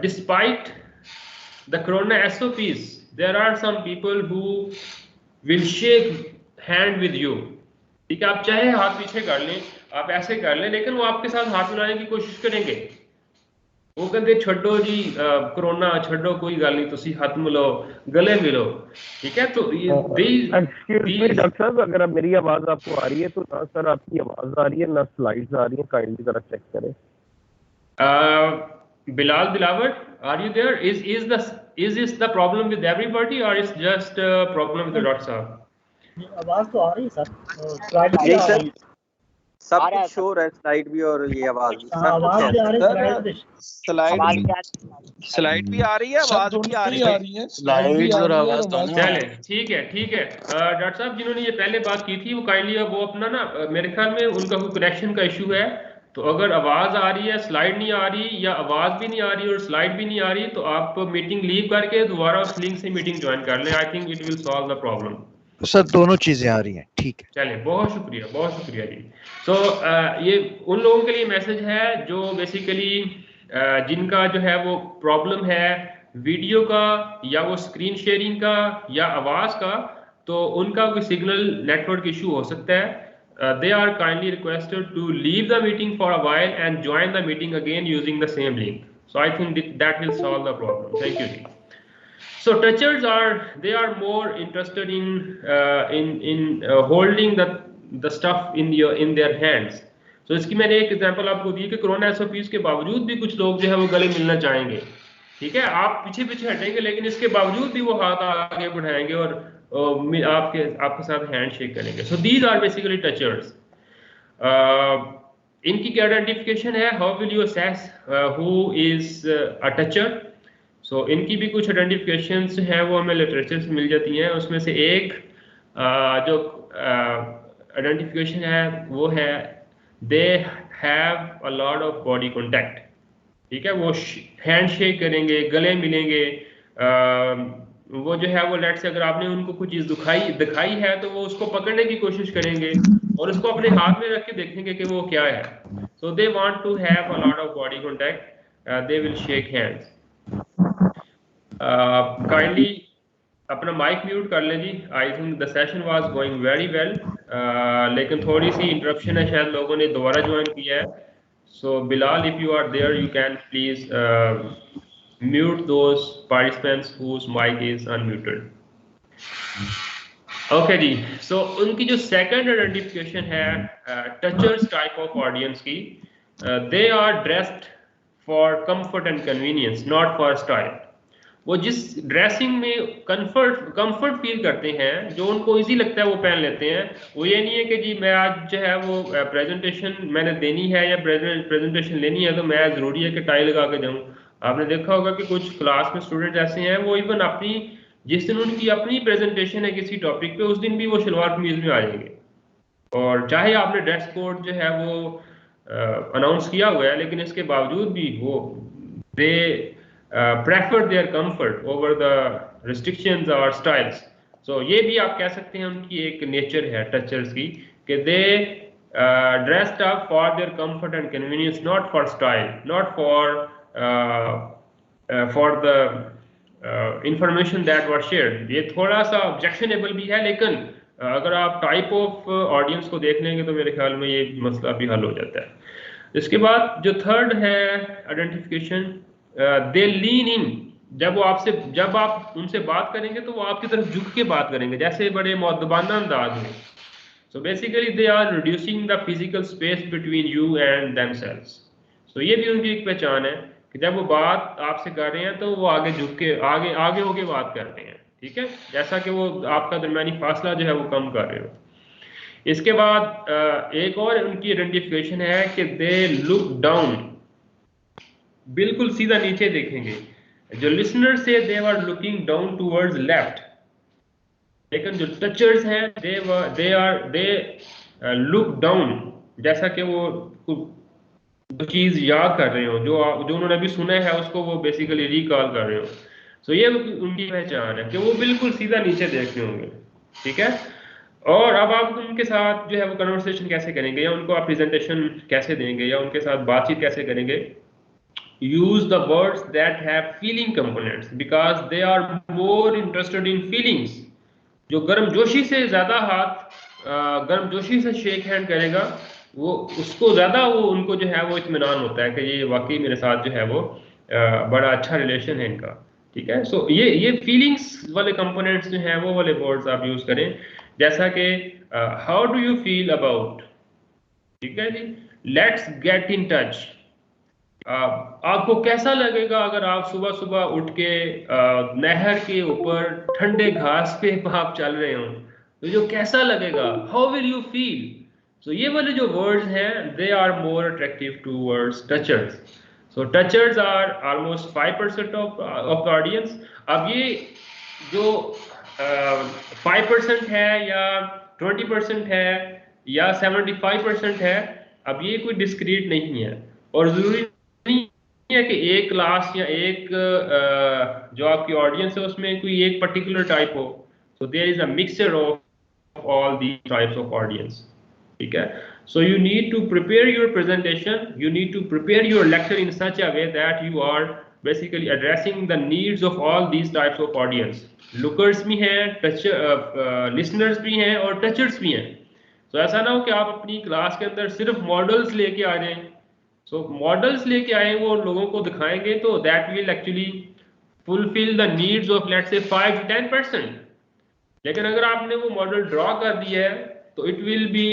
despite the corona SOPs there are some people who will shake hand with you. ठीक है, आप चाहे हाथ पीछे कर लें, आप ऐसे कर लें, लेकिन वो आपके साथ हाथ मिलाने की कोशिश करेंगे. वो कहते छड्डो जी कोरोना छड्डो, कोई गल नहीं, तुसी हाथ मिलो, गले मिलो. ठीक है, तो डॉक्टर साहब अगर अब मेरी आवाज आपको आ रही है तो ना सर आपकी आवाज आ रही है ना स्लाइड्स आ रही हैं, काइंडली जरा चेक करें. Bilal Dilawar, are you there? Is this the problem with everybody or is just a problem with the doctor साहब? आवाज तो आ रही है सर, स्लाइड भी आ रही है, सब कुछ शो है, स्लाइड भी और ये आवाज भी. आवाज भी आ रही है, स्लाइड भी आ रही है, आवाज भी आ रही है. स्लाइड और आवाज दोनों. चले ठीक है. डॉक्टर साहब जिन्होंने ये पहले बात की थी वो काइंडली अब वो अपना ना, मेरे ख्याल में उनका कोई कनेक्शन का इशू है. तो अगर आवाज आ रही है, स्लाइड नहीं आ रही, या आवाज भी नहीं आ रही और स्लाइड भी नहीं आ रही, तो आप मीटिंग लीव करके दोबारा उस लिंक से मीटिंग ज्वाइन कर लें. I think it will solve the problem. Sir दोनों चीजें आ रही हैं. ठीक है, चलिए, बहुत शुक्रिया जी. सो ये उन लोगों के लिए मैसेज है जो बेसिकली जिनका जो है वो प्रॉब्लम है वीडियो का या वो स्क्रीन शेयरिंग का या आवाज का, तो उनका कोई सिग्नल नेटवर्क इशू हो सकता है. They are kindly requested to leave the meeting for a while and join the meeting again using the same link. So I think that will solve the problem. Thank you. So touchers are more interested in holding the stuff in their hands. So इसकी मैंने एक example आपको दी कि corona SOPs के बावजूद भी कुछ लोग जो है वो गले मिलना चाहेंगे. ठीक है, आप पीछे हटेंगे लेकिन इसके बावजूद भी वो हाथ आगे बढ़ाएंगे और आपके साथ हैंड शेक करेंगे. So these are basically touchers. इनकी क्या आइडेंटिफिकेशन है, how will you assess who is a toucher. So इनकी भी कुछ आइडेंटिफिकेशंस हैं, वो हमें लिटरेचर से मिल जाती हैं. उसमें से एक जो आइडेंटिफिकेशन है वो है they have a lot of body contact. ठीक है, वो हैंड शेक करेंगे, गले मिलेंगे. वो जो है वो लेट से अगर आपने उनको कुछ चीज़ दिखाई है तो वो उसको पकड़ने की कोशिश करेंगे और उसको अपने हाथ में रख के देखेंगे कि वो क्या है. So they want to have a lot of body contact. They will shake hands. Kindly अपना माइक म्यूट कर लें जी. I think the session was going very well, लेकिन थोड़ी सी इंटरप्शन है, शायद लोगों ने दोबारा ज्वाइन किया है. So Bilal, if you are there, you can please mute those participants whose mic is unmuted. Okay जी, सो उनकी जो सेकंड आइडेंटिफिकेशन है टचर्स टाइप ऑफ ऑडियंस की, they are dressed for comfort and convenience, not for style. वो जिस dressing में comfort feel करते हैं, जो उनको इजी लगता है वो पहन लेते हैं। वो ये नहीं है कि जी मैं आज जो है वो प्रेजेंटेशन मैंने देनी है या प्रेजेंटेशन लेनी है तो मैं ज़रूरी है कि टाई लगा के जाऊँ। आपने देखा होगा कि कुछ क्लास में स्टूडेंट ऐसे हैं, वो इवन अपनी जिस दिन उनकी अपनी प्रेजेंटेशन है किसी टॉपिक पे, उस दिन भी वो शलवार कमीज में आ जाएंगे, और चाहे आपने ड्रेस कोड जो है वो अनाउंस किया हुआ है, लेकिन इसके बावजूद भी वो they prefer there comfort over the restrictions और स्टाइल्स। सो ये भी आप कह सकते हैं उनकी एक नेचर है टचर्स की, कि they dressed up for their comfort and convenience, not for style, not for the information that was shared. ये थोड़ा सा ऑब्जेक्शनेबल भी है, लेकिन अगर आप टाइप ऑफ ऑडियंस को देख लेंगे तो मेरे ख्याल में ये मसला भी हल हो जाता है। इसके बाद जो थर्ड है आइडेंटिफिकेशन, दे लीन इन। जब आप उनसे बात करेंगे तो वो आपकी तरफ झुक के बात करेंगे, जैसे बड़े मौदबाना अंदाज में। So basically they are reducing the physical space between you and themselves. So ये भी उनकी एक पहचान है कि जब वो बात आपसे कर रहे हैं तो वो आगे झुक के आगे होके बात करते हैं, ठीक है, जैसा कि वो आपका दरमियानी फासला जो है वो कम कर रहे हो। इसके बाद एक और उनकी आइडेंटिफिकेशन है कि दे लुक डाउन, बिल्कुल सीधा नीचे देखेंगे। जो लिसनर से they are looking down towards left, लेकिन जो टचर्स हैं दे लुक डाउन, जैसा कि वो जो चीज याद कर रहे हो, जो उन्होंने अभी सुना है उसको वो बेसिकली रिकॉल कर रहे हो। सो ये उनकी पहचान है कि वो बिल्कुल सीधा नीचे देख रहे होंगे, ठीक है। और अब आप उनके साथ जो है वो कन्वर्सेशन कैसे करेंगे, या उनको आप प्रेजेंटेशन कैसे देंगे, या उनके साथ बातचीत कैसे करेंगे। Use the words that have feeling components because they are more interested in feelings. जो गर्मजोशी से ज्यादा गर्मजोशी से शेक हैंड करेगा, वो उसको ज्यादा वो उनको जो है वो इत्मीनान होता है कि ये वाकई मेरे साथ जो है वो बड़ा अच्छा रिलेशन है इनका, ठीक है। सो ये फीलिंग्स वाले कंपोनेंट्स जो हैं वो वाले वर्ड्स आप यूज करें, जैसा कि how do you feel about, ठीक है जी, लेट्स गेट इन टच। आपको कैसा लगेगा अगर आप सुबह सुबह उठ के नहर के ऊपर ठंडे घास पे आप चल रहे हो, तो जो कैसा लगेगा, how will you feel. So ये वाले जो वर्ड्स हैं they are more attractive towards touchers. So touchers are almost 5% of the audience. अब ये जो 5% है या 20% है या 75% है, अब ये कोई डिस्क्रीट नहीं है, और जरूरी नहीं है कि एक क्लास या एक जो आपकी ऑडियंस है उसमें कोई एक पर्टिकुलर टाइप हो। So there is a mixture of all the types of audience, ठीक है। So you need to prepare your presentation, you need to prepare your lecture in such a way that you are basically addressing the needs of all these types of audience. Lookers भी हैं, listeners भी हैं और टचर्स भी हैं। तो ऐसा ना हो कि आप अपनी क्लास के अंदर सिर्फ मॉडल्स लेके आ जाएं। सो मॉडल्स लेके आए वो लोगों को दिखाएंगे तो that will actually fulfil the needs of let's say 5 to 10%। लेकिन अगर आपने वो मॉडल ड्रॉ कर दिया है तो it will be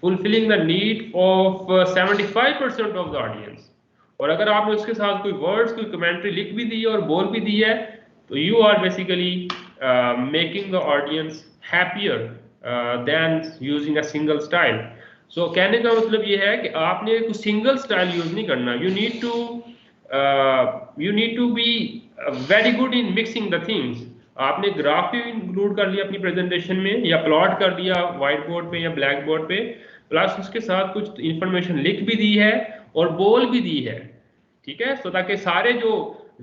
fulfilling the need of 75% of the audience. और अगर आपने उसके साथ कोई वर्ड्स, कोई कमेंट्री लिख भी दी है और बोल भी दी है, तो you are basically making the audience happier than using a single style. So कहने का मतलब ये है कि आपने कोई सिंगल स्टाइल यूज नहीं करना। You need to be very good in mixing the things. आपने ग्राफ भी इंक्लूड कर लिया अपनी प्रेजेंटेशन में, या प्लॉट कर दिया व्हाइट बोर्ड पे या ब्लैक बोर्ड पे, प्लस उसके साथ कुछ इंफॉर्मेशन लिख भी दी है और बोल भी दी है, ठीक है। सो ताकि सारे जो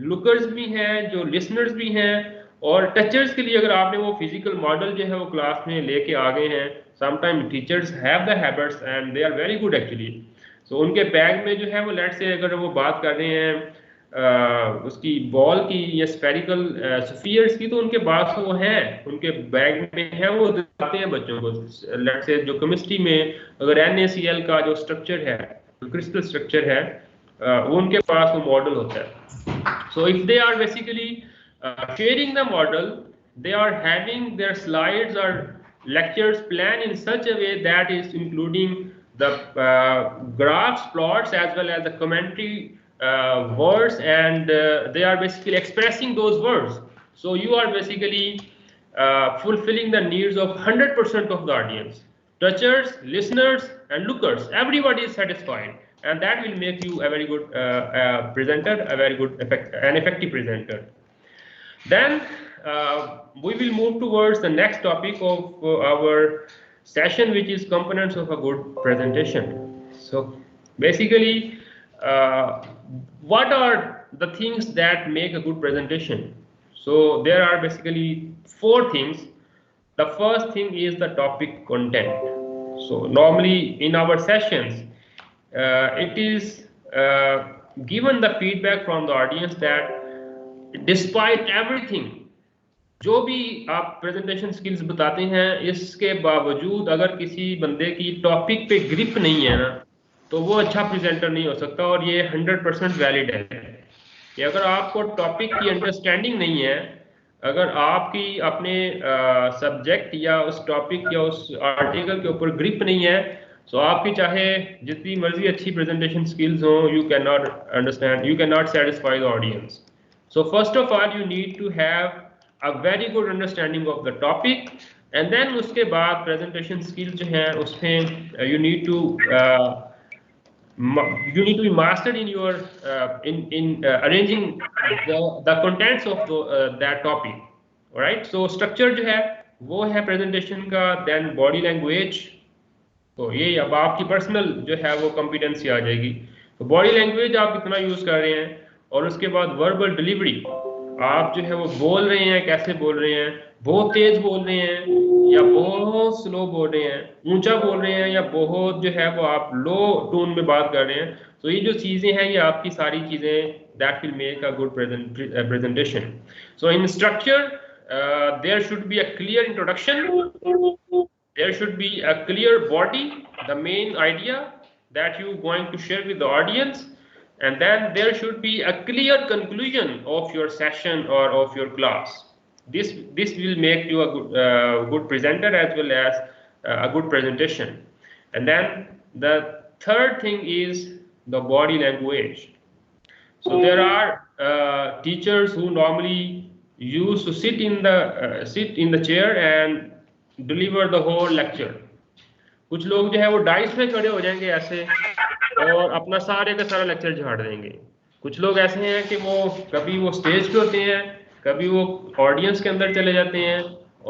लुकर्स भी हैं, जो लिसनर्स भी हैं और टचर्स के लिए अगर आपने वो फिजिकल मॉडल जो है वो क्लास में लेके आ गए हैं, sometime teachers have the habits and they are very good actually. So उनके बैग में जो है वो लेट्स से अगर वो बात कर रहे हैं उसकी बॉल की या स्फेरिकल स्फीयर्स की, तो उनके पास वो हैं, उनके बैग में है, वो दिखाते हैं बच्चों को। लेट्स से जो केमिस्ट्री में अगर NaCl का जो स्ट्रक्चर है क्रिस्टल स्ट्रक्चर है वो उनके पास वो मॉडल होता है. So if they are basically sharing the model, they are having their slides or lectures planned in such a way that is including the graphs, plots, as well as the commentary words, and they are basically expressing those words. So you are basically fulfilling the needs of 100% of the audience. Touchers, listeners, and lookers, everybody is satisfied, and that will make you a very good presenter, a very good an effective presenter. Then we will move towards the next topic of our session, which is components of a good presentation. So basically, what are the things that make a good presentation? So there are basically 4 things. The first thing is the topic content. So normally in our sessions, it is given the feedback from the audience that despite everything, जो भी आप presentation skills बताते हैं, इसके बावजूद अगर किसी बंदे की टॉपिक पे ग्रिप नहीं है ना, तो वो अच्छा प्रेजेंटर नहीं हो सकता. और ये 100% वैलिड है कि अगर आपको टॉपिक की अंडरस्टैंडिंग नहीं है, अगर आपकी अपने सब्जेक्ट या उस टॉपिक या उस आर्टिकल के ऊपर ग्रिप नहीं है, तो आपकी चाहे जितनी मर्जी अच्छी प्रेजेंटेशन स्किल्स हो, you can not understand, you can not satisfy the audience. So first of all you need to have a very good understanding of the topic, and then उसके बाद presentation skills जो हैं उसमें you need to be mastered in your arranging the contents of that topic. Alright, so structure जो है वो है presentation का, then body language. तो ये अब आपकी पर्सनल जो है वो कॉम्पिटेंसी आ जाएगी. तो बॉडी लैंग्वेज आप कितना यूज कर रहे हैं, और उसके बाद वर्बल डिलीवरी, आप जो है वो बोल रहे हैं, कैसे बोल रहे हैं, बहुत तेज बोल रहे हैं या बहुत स्लो बोल रहे हैं, ऊंचा बोल रहे हैं या बहुत जो है वो आप लो टोन में बात कर रहे हैं. तो ये जो चीजें हैं, ये आपकी सारी चीजें that will make a good presentation. So in structure there should be a clear introduction, there should be a clear body, the main idea that you going to share with the audience, and then there should be a clear conclusion of your session or of your class. This will make you a good presenter as well as a good presentation. And then the third thing is the body language. So there are teachers who normally used to sit in the chair and deliver the whole lecture. कुछ लोग जो है वो dice पे खड़े हो जाएंगे ऐसे और अपना सारे का सारा लेक्चर झाड़ देंगे. कुछ लोग ऐसे हैं कि वो कभी वो स्टेज पे होते हैं, कभी वो ऑडियंस के अंदर चले जाते हैं,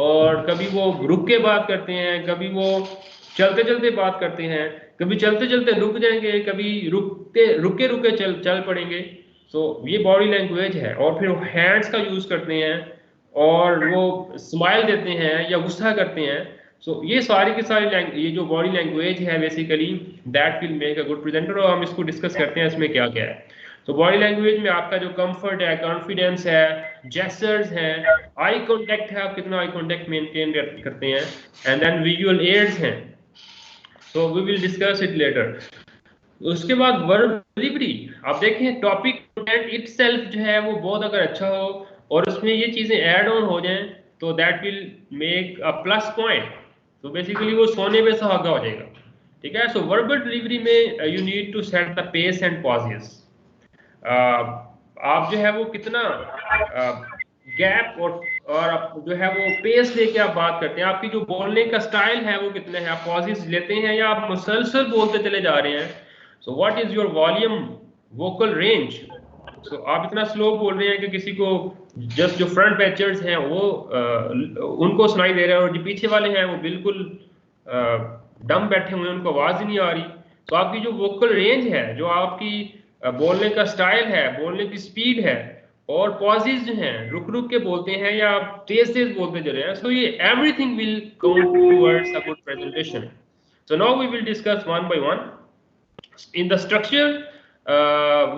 और कभी वो रुक के बात करते हैं, कभी वो चलते चलते बात करते हैं, कभी चलते चलते रुक जाएंगे, कभी रुके चल पड़ेंगे. सो ये बॉडी लैंग्वेज है. और फिर हैंड्स का यूज करते हैं और वो स्माइल देते हैं या गुस्सा करते हैं. सो ये सारी की सारी ये जो बॉडी लैंग्वेज है basically that will make a good presenter. और हम इसको डिस्कस करते हैं इसमें क्या क्या है. तो बॉडी लैंग्वेज में आपका जो कंफर्ट है, कॉन्फिडेंस है, जेस्चर्स हैं, आई कांटेक्ट है, आप कितना आई कांटेक्ट मेंटेन करते हैं, एंड देन विजुअल एड्स हैं. So we will discuss it later. उसके बाद वर्ब डिलीवरी. आप देखें टॉपिक कंटेंट इटसेल्फ जो है वो बहुत अगर अच्छा हो और उसमें ये चीजें ऐड ऑन हो जाएं, तो that will make a plus point. तो बेसिकली वो सोने पे सुहागा हो जाएगा. ठीक है. सो वर्बल डिलीवरी में you need to set the pace and pauses. आप जो है वो कितना गैप और आप जो है वो पेस लेके आप बात करते हैं, आपकी जो बोलने का स्टाइल है वो कितने हैं, आप पॉजेस लेते हैं या आप मुसलसल बोलते चले जा रहे हैं. So what is your volume, vocal range. So आप इतना स्लो बोल रहे हैं कि किसी को जस्ट जो फ्रंट बेंचर्स हैं वो उनको सुनाई दे रहा है, और जो पीछे वाले हैं वो बिल्कुल डम बैठे हुए हैं, उनको आवाज ही नहीं आ रही. तो आपकी जो वोकल रेंज है, जो आपकी बोलने का स्टाइल है, बोलने की स्पीड है, और पॉजेज जो हैं रुक रुक के बोलते हैं या आप तेज बोलते चले हैं. सो ये everything will count towards a good presentation. So now we will discuss one by one. In the structure,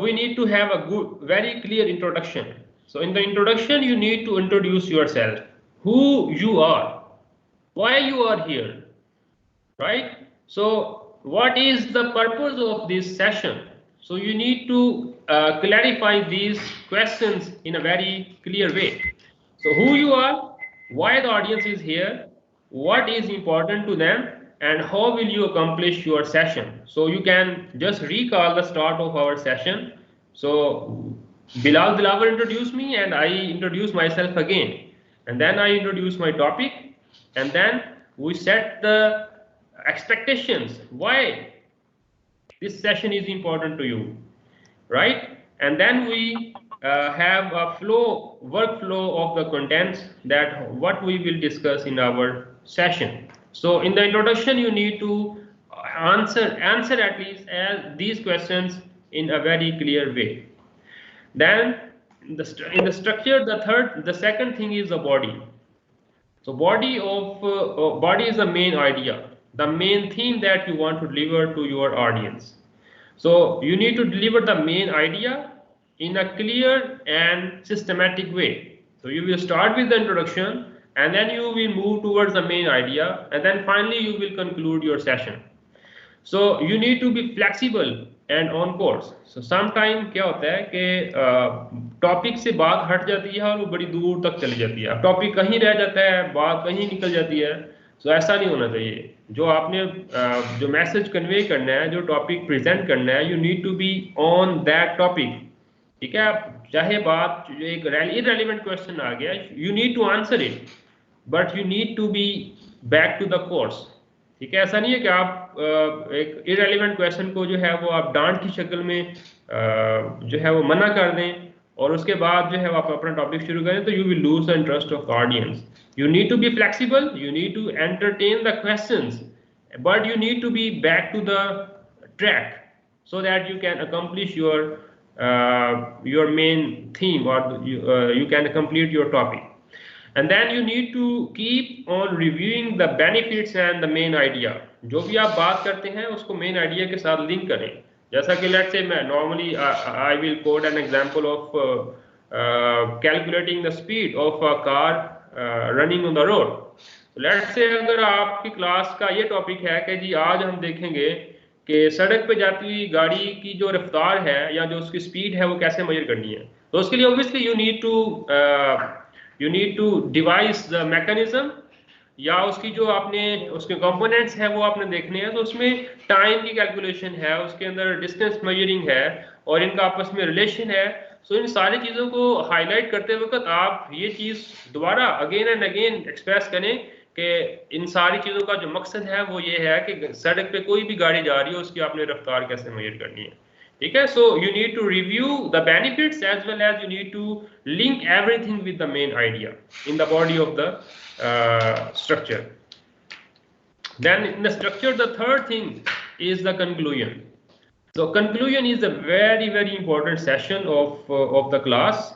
we need to have a good, very clear introduction. So in the introduction, you need to introduce yourself, who you are, why you are here, right? So what is the purpose of this session? So you need to clarify these questions in a very clear way. So who you are, why the audience is here, what is important to them, and how will you accomplish your session? So you can just recall the start of our session. So Bilal Dilawar introduced me and I introduce myself again. And then I introduce my topic, and then we set the expectations. Why this session is important to you, right? And then we have a workflow of the contents that what we will discuss in our session. So in the introduction, you need to answer at least as these questions in a very clear way. Then in the structure, the second thing is the body. So body is the main idea, the main theme that you want to deliver to your audience. So you need to deliver the main idea in a clear and systematic way. So you will start with the introduction, and then you will move towards the main idea, and then finally you will conclude your session. So you need to be flexible and on course. So sometime क्या होता है कि topic से बात हट जाती है और वो बड़ी दूर तक चली जाती है. टॉपिक कहीं रह जाता है, बात कहीं निकल जाती है. So ऐसा नहीं होना चाहिए. जो आपने जो मैसेज कन्वे करना है, जो टॉपिक प्रेजेंट करना है, you need to be on that topic. ठीक है, चाहे बात एक इररेलेवेंट क्वेश्चन आ गया, you need to answer it, but you need to be back to the course. ठीक है, ऐसा नहीं है कि आप एक इररेलेवेंट क्वेश्चन को जो है वो आप डांट की शक्ल में जो है वो मना कर दें और उसके बाद जो है आप अपना टॉपिक शुरू करें, तो you will lose the interest of the audience. You need to be flexible, you need to entertain the questions, but you need to be back to the track so that you can accomplish your main theme, or you can complete your topic. And then you need to keep on reviewing the benefits and the main idea. जो भी आप बात करते हैं उसको main idea के साथ link करें. जैसा कि let's say मैं normally I will quote an example of calculating the speed of a car running on the road. Let's say अगर आपकी क्लास का ये टॉपिक है कि जी आज हम देखेंगे कि सड़क पे जाती हुई गाड़ी की जो रफ्तार है या जो उसकी स्पीड है वो कैसे मेजर करनी है. तो उसके लिए obviously you need to devise the mechanism, या उसकी जो आपने उसके कंपोनेंट्स हैं वो आपने देखने हैं. तो उसमें टाइम की कैलकुलेशन है, उसके अंदर डिस्टेंस मेजरिंग है और इनका आपस में रिलेशन है. सो इन सारी चीज़ों को हाईलाइट करते वक्त आप ये चीज़ दोबारा अगेन एंड अगेन एक्सप्रेस करें कि इन सारी चीज़ों का जो मकसद है वो ये है कि सड़क पे कोई भी गाड़ी जा रही है उसकी आपने रफ्तार कैसे मेजर करनी है. ठीक है, so you need to review the benefits as well as you need to link everything with the main idea in the body of the structure. Then in the structure, the third thing is the conclusion. So conclusion is a very important session of the class.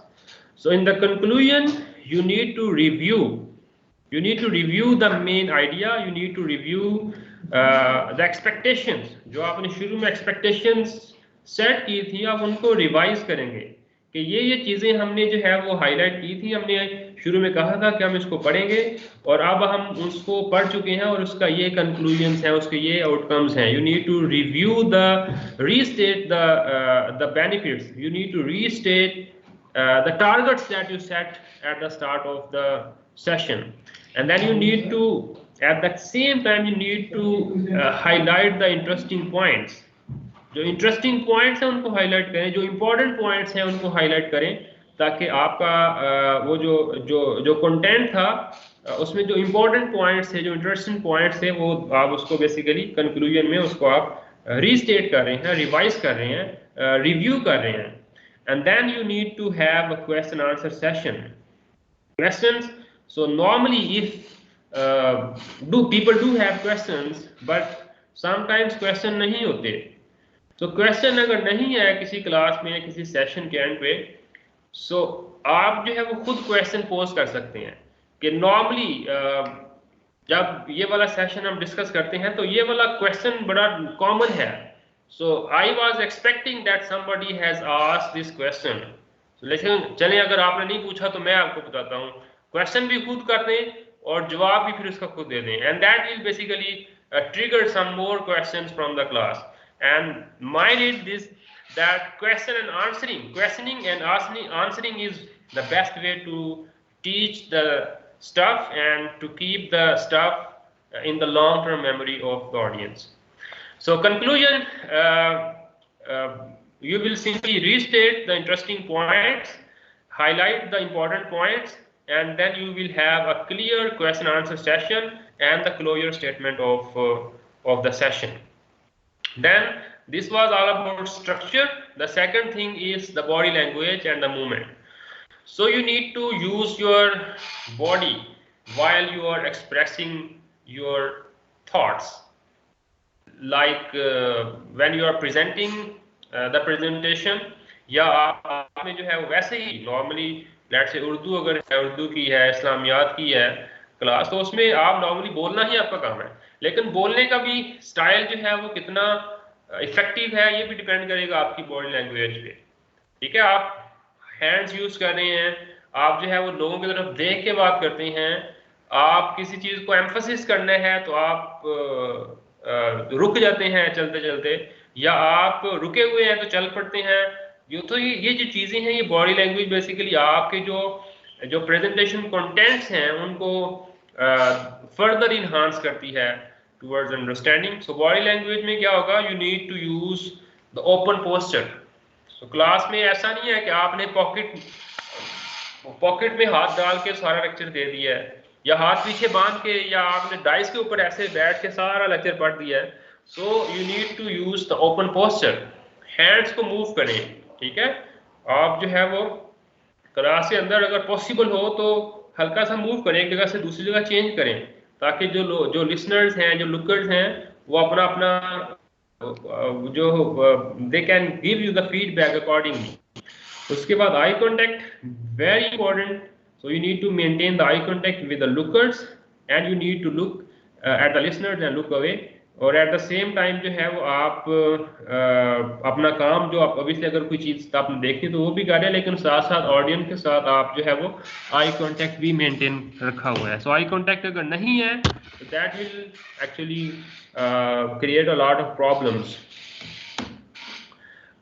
So in the conclusion, you need to review. You need to review the main idea. You need to review the expectations. जो आपने शुरू में expectations set की थी, आप उनको revise करेंगे कि ये चीज़ें हमने जो है वो हाईलाइट की थी. हमने शुरू में कहा था कि हम इसको पढ़ेंगे और अब हम उसको पढ़ चुके हैं और उसका ये कंक्लूजन्स हैं, उसके ये आउटकम्स हैं. You need to review restate the benefits. You need to restate the targets that you set at the start of the session, and then you need to at the same time you need to highlight the interesting points. जो interesting points हैं उनको highlight करें, जो important points हैं उनको highlight करें, ताकि आपका वो जो कंटेंट था उसमें जो इम्पोर्टेंट पॉइंट्स थे, जो इंटरेस्टिंग पॉइंट्स थे, वो आप उसको बेसिकली कंक्लूजन में उसको आप रीस्टेट कर रहे हैं, रिवाइज कर रहे हैं, रिव्यू कर रहे हैं. And then you need to have a question answer session. Questions, so normally if people do have questions, but sometimes question नहीं होते. तो क्वेश्चन अगर नहीं है किसी क्लास में, किसी सेशन के एंड पे, सो आप जो है वो खुद क्वेश्चन पोस्ट कर सकते हैं कि नॉर्मली जब ये वाला सेशन हम डिस्कस करते हैं तो ये वाला क्वेश्चन बड़ा कॉमन है. So I was expecting that somebody has asked this question. लेकिन चलें, अगर आपने नहीं पूछा तो मैं आपको बताता हूँ. क्वेश्चन भी खुद कर दें और जवाब भी फिर उसका खुद दे दें, and that will basically trigger some more questions from the class. And mine is this, that questioning and answering is the best way to teach the stuff and to keep the stuff in the long-term memory of the audience. So conclusion, you will simply restate the interesting points, highlight the important points, and then you will have a clear question answer session and the closure statement of the session. Then this was all about structure. The second thing is the body language and the movement. So you need to use your body while you are expressing your thoughts. Like when you are presenting the presentation, या आप में जो है वैसे ही normally let's say Urdu अगर है, उर्दू की है, इस्लामियात की है क्लास, तो उसमें आप नॉर्मली बोलना ही आपका काम है, लेकिन बोलने का भी स्टाइल जो है वो कितना इफेक्टिव है ये भी डिपेंड करेगा आपकी बॉडी लैंग्वेज पे। ठीक है, आप हैंड्स यूज कर रहे हैं, आप जो है वो लोगों की तरफ देख के बात करते हैं, आप किसी चीज को एम्फसिस करना है तो आप रुक जाते हैं चलते चलते, या आप रुके हुए हैं तो चल पड़ते हैं। ये जो चीजें हैं ये बॉडी लैंग्वेज बेसिकली आपके जो प्रेजेंटेशन कंटेंट्स हैं उनको फर्दर इन्हांस करती है towards understanding. So body language में क्या होगा, you need to use the open posture. So class में ऐसा नहीं है कि आपने पॉकेट में हाथ डाल के सारा लेक्चर दे दिया है, या हाथ पीछे बांध के, या आपने डाइस के ऊपर ऐसे बैठ के सारा लेक्चर पढ़ दिया है। So you need to use the open posture, hands को मूव करें। ठीक है, आप जो है वो क्लास के अंदर अगर पॉसिबल हो तो हल्का सा मूव करें, एक जगह से दूसरी जगह चेंज करें, ताकि जो लिसनर्स हैं, जो लुकर्स हैं, वो अपना जो they can give you the feedback accordingly. उसके बाद eye contact, very important. So you need to maintain the eye contact with the lookers and you need to look at the listeners and look away. और at the same time जो है वो आप अपना काम जो आप अभी से अगर कोई चीज़ आपने देखी तो वो भी कर रहे हैं, लेकिन साथ साथ ऑडियंस के साथ आप जो है वो आई कांटेक्ट भी मेंटेन रखा हुआ है। सो आई कांटेक्ट अगर नहीं है तो that will actually create a lot of problems.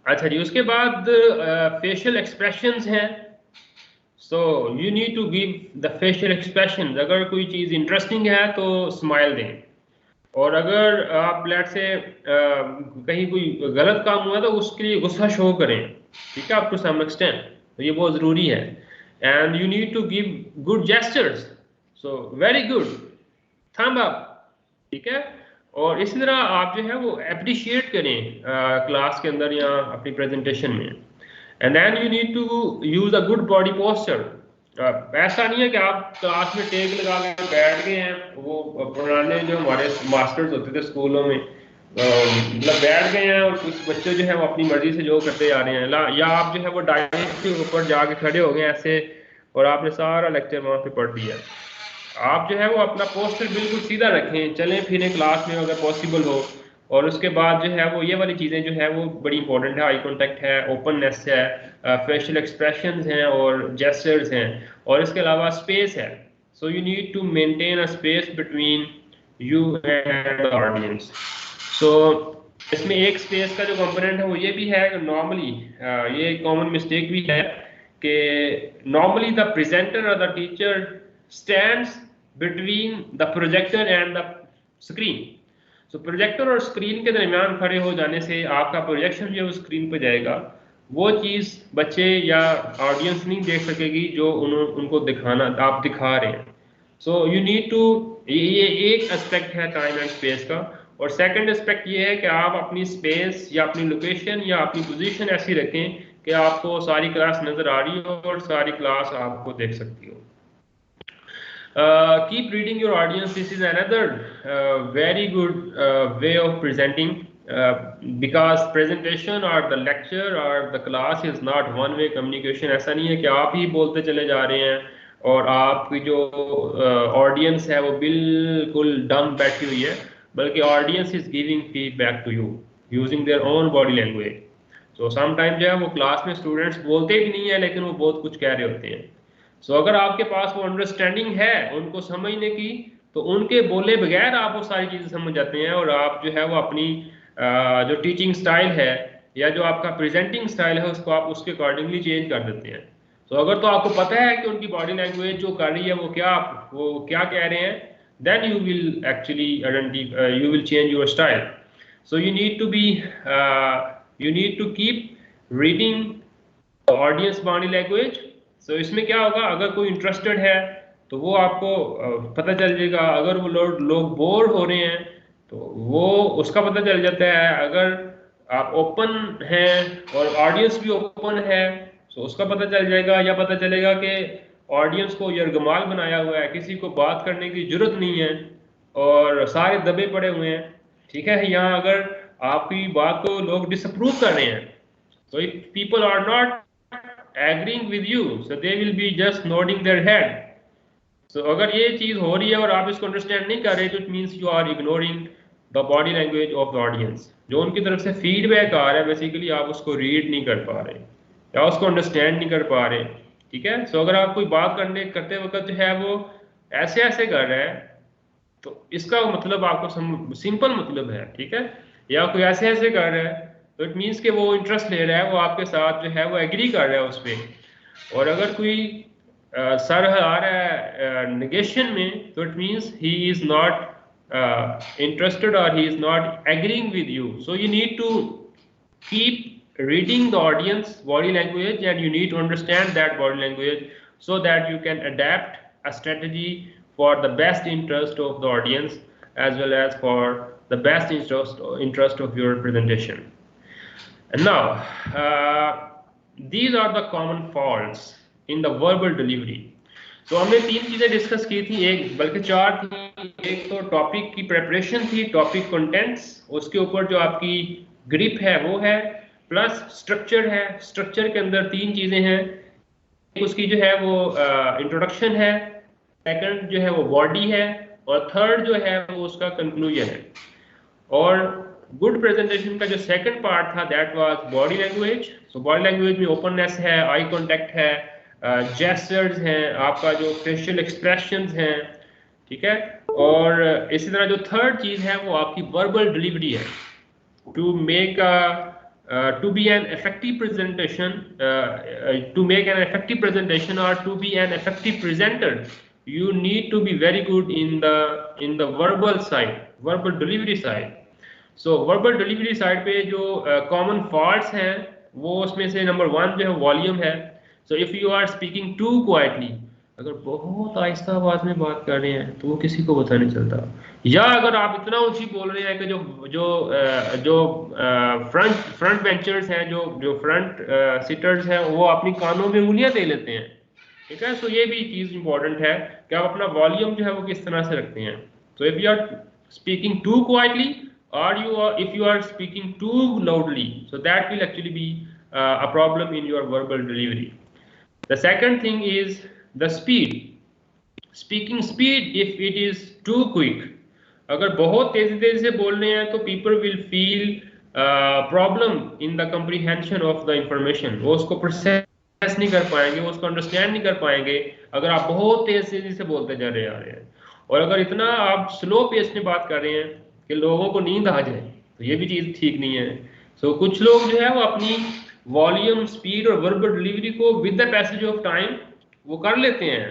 अच्छा जी, उसके बाद फेशियल एक्सप्रेशंस हैं। So you need to give the facial expressions. अगर कोई चीज़ इंटरेस्टिंग है तो स्माइल दें, और अगर आप लेट से कहीं कोई गलत काम हुआ तो उसके लिए गुस्सा शो करें। ठीक है, अप टू सम एक्सटेंट, तो ये बहुत ज़रूरी है। And you need to give good gestures. So very good, thumb up. ठीक है, और इसी तरह आप जो है वो अप्रिशिएट करें क्लास के अंदर या अपनी प्रेजेंटेशन में। And then you need to use a good body posture. ऐसा नहीं है कि आप क्लास में टेक लगा के बैठ गए हैं, वो पुराने जो हमारे मास्टर्स होते थे स्कूलों में, मतलब बैठ गए हैं और कुछ बच्चे जो है वो अपनी मर्जी से जो करते जा रहे हैं, या आप जो है वो डाइस के ऊपर जाके खड़े हो गए ऐसे और आपने सारा लेक्चर वहाँ पे पढ़ दिया। आप जो है वो अपना पोस्टर बिल्कुल सीधा रखें, चलें फिरें क्लास में अगर पॉसिबल हो। और उसके बाद जो है वो ये वाली चीज़ें जो है वो बड़ी इंपॉर्टेंट है, आई कॉन्टेक्ट है, ओपननेस है, फेशियल एक्सप्रेशंस हैं और जेस्चर्स हैं, और इसके अलावा स्पेस है। So you need to maintain a space between you and the audience. So इसमें एक स्पेस का जो कंपोनेंट है वो ये भी है, नॉर्मली ये कॉमन मिस्टेक भी है कि नॉर्मली द प्रेजेंटर और the teacher stands between the projector and the screen. So projector और स्क्रीन के दरमियान खड़े हो जाने से आपका प्रोजेक्शन जो है वो स्क्रीन पर जाएगा, वो चीज़ बच्चे या ऑडियंस नहीं देख सकेगी जो उनको दिखाना आप दिखा रहे हैं। सो यू नीड टू, ये एक एस्पेक्ट है टाइम एंड स्पेस का। और सेकंड एस्पेक्ट ये है कि आप अपनी स्पेस या अपनी लोकेशन या अपनी पोजीशन ऐसी रखें कि आपको सारी क्लास नज़र आ रही हो और सारी क्लास आपको देख सकती हो। Keep reading your audience. This is another very good way of presenting, because presentation or the lecture or the class is not one way communication. ऐसा नहीं है कि आप ही बोलते चले जा रहे हैं और आपकी जो audience है वो बिल्कुल dumb बैठी हुई है, बल्कि audience is giving feedback to you using their own body language. So sometimes जो है वो क्लास में स्टूडेंट्स बोलते भी नहीं है लेकिन वो बहुत कुछ कह रहे होते हैं। सो अगर आपके पास वो अंडरस्टैंडिंग है उनको समझने की, तो उनके बोले बगैर आप वो सारी चीज़ें समझ जाते हैं और आप जो है वो अपनी जो टीचिंग स्टाइल है या जो आपका प्रेजेंटिंग स्टाइल है उसको आप उसके अकॉर्डिंगली चेंज कर देते हैं। तो अगर तो आपको पता है कि उनकी बॉडी लैंग्वेज जो कर रही है वो क्या कह रहे हैं, then you will actually identify, you will change your style. So you need to keep reading the audience body language. So इसमें क्या होगा, अगर कोई इंटरेस्टेड है तो वो आपको पता चल जाएगा, अगर वो लोग बोर हो रहे हैं तो वो उसका पता चल जाता है, अगर आप ओपन हैं और ऑडियंस भी ओपन है तो उसका पता चल जाएगा, या पता चलेगा कि ऑडियंस को यरगमाल बनाया हुआ है, किसी को बात करने की जरूरत नहीं है और सारे दबे पड़े हुए हैं। ठीक है, यहाँ अगर आपकी बात को लोग डिसअप्रूव कर रहे हैं, so if people are not agreeing with you, so they will be just nodding their head. So अगर ये चीज हो रही है और आप इसको अंडरस्टैंड नहीं कर रहे, तो it means you are ignoring the body language of the audience. जो उनकी तरफ से फीडबैक आ रहा है बेसिकली आप उसको रीड नहीं कर पा रहे या उसको अंडरस्टैंड नहीं कर पा रहे। ठीक है, सो अगर आप कोई बात करते वक्त जो है वो ऐसे ऐसे कर रहा है तो इसका मतलब आपको सिंपल मतलब है। ठीक है, या कोई ऐसे ऐसे कर रहा है तो इट मीन्स कि वो इंटरेस्ट ले रहा है, वो आपके साथ जो है वो एग्री कर रहा है उस पर। और अगर कोई सर आ रहा है नेगेशन में, तो it means he is not interested or he is not agreeing with you. So you need to keep reading the audience body language and you need to understand that body language so that you can adapt a strategy for the best interest of the audience as well as for the best interest of your presentation. And now these are the common faults in the verbal delivery. तो हमने 3 चीजें discuss की थी, एक बल्कि 4 थी। एक तो टॉपिक की प्रेपरेशन थी, टॉपिक कंटेंट्स, उसके ऊपर जो आपकी ग्रिप है वो है, प्लस स्ट्रक्चर है। स्ट्रक्चर के अंदर 3 चीजें हैं, उसकी जो है वो इंट्रोडक्शन है, सेकंड जो है वो बॉडी है, और थर्ड जो है वो उसका कंक्लूजन है। और गुड प्रेजेंटेशन का जो सेकंड पार्ट था that was body language. So body language में ओपननेस है, आई कांटेक्ट है, जेस्चर्स हैं, आपका जो फेशियल एक्सप्रेशंस हैं। ठीक है, और इसी तरह जो थर्ड चीज है वो आपकी वर्बल डिलीवरी है। To make to be an effective presentation, to make an effective presentation or to be an effective presenter, you need to be very good in the verbal side, verbal delivery side. So verbal delivery side पे जो common faults हैं वो उसमें से number 1 जो है volume है। So if you are speaking too quietly, अगर बहुत आहिस्ता आवाज में बात कर रहे हैं तो वो किसी को पता नहीं चलता, या अगर आप इतना ऊंची बोल रहे हैं कि जो फ्रंट बेंचर्स हैं, जो फ्रंट सिटर्स हैं, वो अपनी कानों में उंगलियां दे लेते हैं। ठीक है, सो ये भी चीज इंपॉर्टेंट है कि आप अपना वॉल्यूम जो है वो किस तरह से रखते हैं। तो if you are speaking too quietly or if you are speaking too loudly, so that will actually be a problem in your verbal delivery. The second thing is the speed. Speaking speed, if it is too quick, अगर बहुत तेजी से बोल रहे हैं तो people will feel problem in the comprehension of the information. वो उसको प्रोसेस नहीं कर पाएंगे, वो उसको अंडरस्टैंड नहीं कर पाएंगे अगर आप बहुत तेजी से बोलते जा रहे हैं। और अगर इतना आप स्लो पेस में बात कर रहे हैं कि लोगों को नींद आ जाए, तो ये भी चीज़ ठीक नहीं है। सो कुछ लोग जो है वो अपनी वॉल्यूम, स्पीड और वर्बल डिलीवरी को with the passage of time वो कर लेते हैं,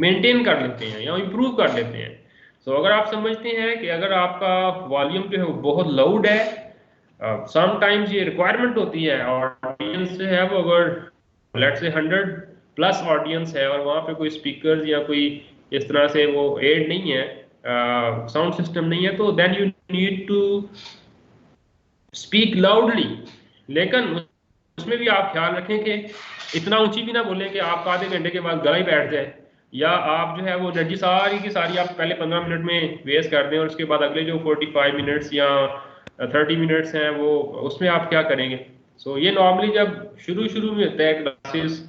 मेंटेन कर लेते हैं या इम्प्रूव कर लेते हैं। सो अगर आप समझते हैं कि अगर आपका वॉल्यूम जो है वो बहुत लाउड है, समटाइम्स ये रिक्वायरमेंट होती है, ऑडियंस जो है वो अगर लेट्स से 100+ ऑडियंस है और वहाँ पे कोई स्पीकर या कोई इस तरह से वो एड नहीं है, साउंड सिस्टम नहीं है, तो then you need to speak loudly. लेकिन उसमें भी आप ख्याल रखें कि इतना ऊंची भी ना बोलें कि आपका आधे घंटे के बाद गला ही बैठ जाए, या आप जो है वो एनर्जी सारी की सारी आप पहले 15 मिनट में वेस्ट कर दें और उसके बाद अगले जो 45 मिनट्स या 30 मिनट्स हैं वो उसमें आप क्या करेंगे। सो ये नॉर्मली जब शुरू में होता है क्लासेस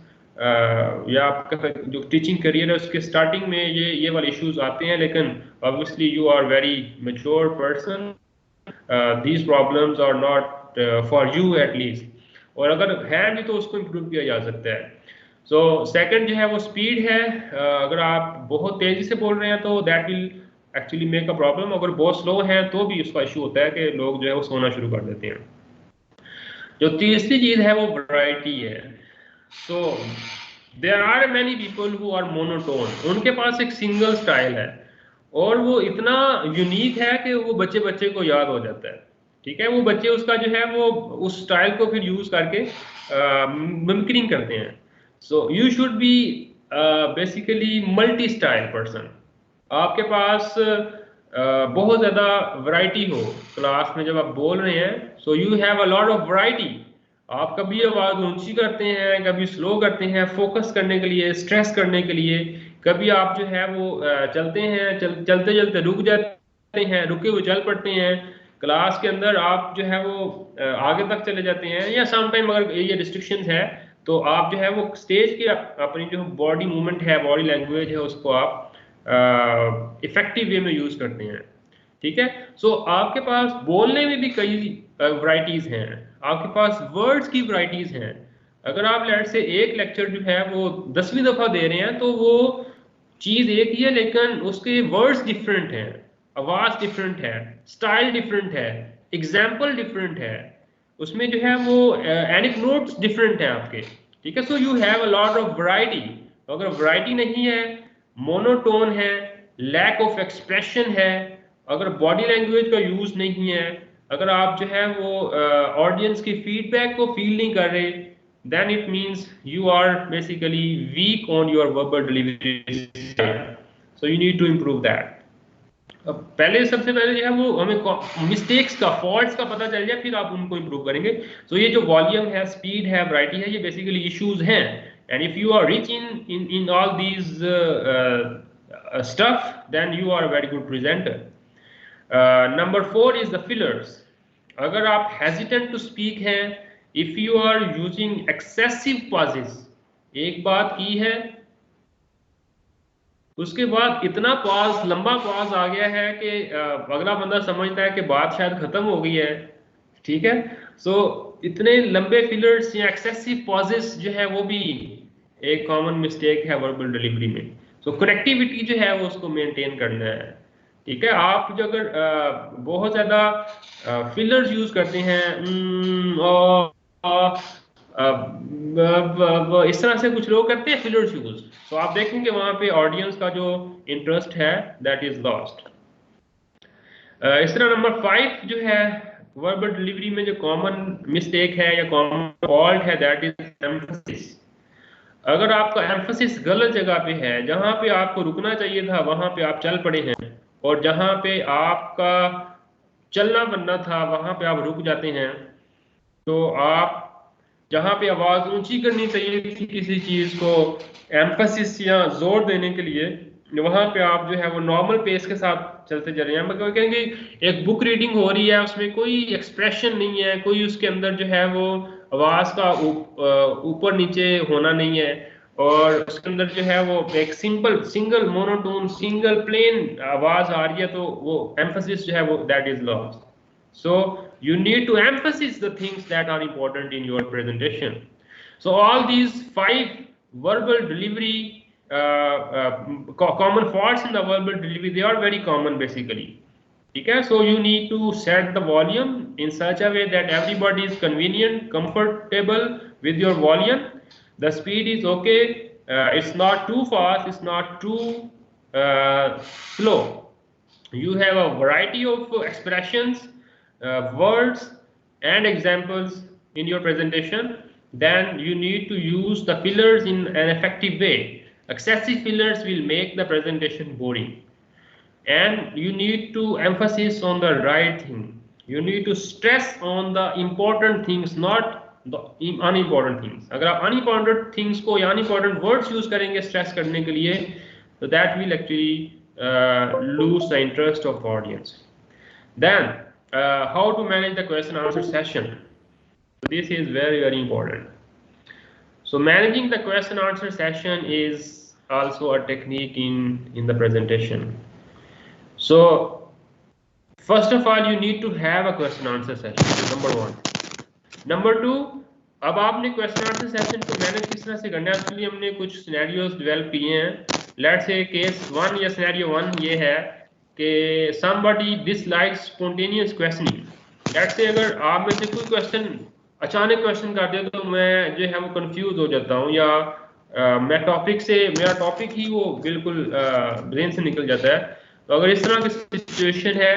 या आपका जो टीचिंग करियर है उसके स्टार्टिंग में ये वाले इश्यूज आते हैं, लेकिन obviously you are very mature person, these problems are not for you at least, और अगर है भी तो उसको इम्प्रूव किया जा सकता है। सो सेकंड जो है वो स्पीड है। अगर आप बहुत तेजी से बोल रहे हैं तो that will actually make a problem. अगर बहुत स्लो है तो भी उसका इशू होता है कि लोग जो है वो सोना शुरू कर देते हैं। जो तीसरी चीज है वो वैरायटी है। So there are many people who are monotone, उनके पास एक सिंगल स्टाइल है और वो इतना यूनिक है कि वो बच्चे बच्चे को याद हो जाता है। ठीक है, वो बच्चे उसका जो है वो उस स्टाइल को फिर यूज करके मिमिक्रिंग करते हैं। So you should be basically multi style person. आपके पास बहुत ज़्यादा वैरायटी हो क्लास में जब आप बोल रहे हैं। So you have a lot of variety. आप कभी आवाज़ ऊंची करते हैं, कभी स्लो करते हैं, फोकस करने के लिए, स्ट्रेस करने के लिए। कभी आप जो है वो चलते हैं, चलते चलते रुक जाते हैं, रुके हुए चल पड़ते हैं। क्लास के अंदर आप जो है वो आगे तक चले जाते हैं, या समटाइम अगर ये रिस्ट्रिक्शंस है तो आप जो है वो स्टेज की अपनी जो बॉडी मूवमेंट है, बॉडी लैंग्वेज है, उसको आप इफेक्टिव वे में यूज करते हैं। ठीक है, सो आपके पास बोलने में भी कई वैरायटीज हैं, आपके पास वर्ड्स की वैरायटीज हैं। अगर आप लेट से एक लेक्चर जो है वो 10वीं दफा दे रहे हैं तो वो चीज एक ही है लेकिन उसके वर्ड्स डिफरेंट हैं, आवाज डिफरेंट है, स्टाइल डिफरेंट है, एग्जाम्पल डिफरेंट है, उसमें जो है वो एनेक्डोट्स डिफरेंट है आपके। ठीक है, so you have a lot of variety. अगर वैरायटी नहीं है, मोनोटोन है, लैक ऑफ एक्सप्रेशन है, अगर बॉडी लैंग्वेज का यूज नहीं है, अगर आप जो है वो ऑडियंस की फीडबैक को फील नहीं कर रहे, then it means you are basically weak on your verbal delivery style. So you need to improve that. अब पहले सबसे पहले जो है वो हमें मिस्टेक्स का, फॉल्ट्स का पता चल जाए, फिर आप उनको इम्प्रूव करेंगे। सो ये जो वॉल्यूम है, स्पीड है, वैरायटी है, ये बेसिकली इश्यूज हैं। And if you are rich in all these stuff then you are a very good presenter. Number 4 is the fillers. अगर आप हेजिटेंट टू स्पीक हैं, if you are using excessive pauses, एक बात की है उसके बाद इतना पॉज, लंबा पॉज आ गया है कि अगला बंदा समझता है कि बात शायद खत्म हो गई है। ठीक है, सो इतने लंबे फिलर्स या एक्सेसिव पॉजेस जो है वो भी एक कॉमन मिस्टेक है वर्बल डिलीवरी में। सो कनेक्टिविटी जो है वो उसको मेंटेन करना है। ठीक है, आप जो अगर बहुत ज्यादा फिलर्स यूज करते हैं, इस तरह से कुछ लोग करते हैं फिलर्स यूज, तो आप देखेंगे वहां पे ऑडियंस का जो इंटरेस्ट है दैट इज लॉस्ट। इस तरह नंबर 5 जो है वर्बल डिलीवरी में जो कॉमन मिस्टेक है या कॉमन फॉल्ट है दैट इज एम्फसिस। अगर आपका एम्फसिस गलत जगह पे है, जहां पे आपको रुकना चाहिए था वहां पे आप चल पड़े हैं, और जहां पे आपका चलना बनना था वहां पे आप रुक जाते हैं। तो आप जहां पे आवाज ऊंची करनी चाहिए थी किसी चीज को एम्फसिस या जोर देने के लिए, वहां पे आप जो है वो नॉर्मल पेस के साथ चलते जा रहे हैं। मतलब कहेंगे एक बुक रीडिंग हो रही है, उसमें कोई एक्सप्रेशन नहीं है, कोई उसके अंदर जो है वो आवाज का ऊपर नीचे होना नहीं है, और उसके अंदर जो है वो एक सिंगल मोनोटोन सिंगल प्लेन आवाज आ रही है, तो वो एम्फसिस जो है वो that is lost. So you need to emphasize the things that are important in your presentation. So all these 5 verbal delivery common faults in the verbal delivery, they are very common basically. Okay, so you need to set the volume in such a way that everybody is convenient, comfortable with your volume. The speed is okay, it's not too fast, it's not too slow. You have a variety of expressions, words and examples in your presentation. Then you need to use the fillers in an effective way. Excessive fillers will make the presentation boring, and you need to emphasize on the right thing. You need to stress on the important things, not the unimportant things. अगर आप unimportant things को या unimportant words use करेंगे stress करने के लिए, so that will actually lose the interest of audience. Then how to manage the question answer session. This is very important. So managing the question answer session is also a technique in the presentation. So first of all you need to have a question answer session, number 1. Number 2, अब आपने question answer session को manage किस तरह से करना है, उसके लिए हमने कुछ सिनेरियोज डेवलप किए हैं। लेट्स से केस 1 या सिनेरियो 1 ये है कि somebody dislikes spontaneous questioning. Let's say अगर आप में से कोई क्वेश्चन अचानक क्वेश्चन कर दे तो मैं जो है वो कंफ्यूज हो जाता हूँ, या मैं टॉपिक से, मेरा टॉपिक ही वो बिल्कुल ब्रेन से निकल जाता है। तो अगर इस तरह की सिचुएशन है,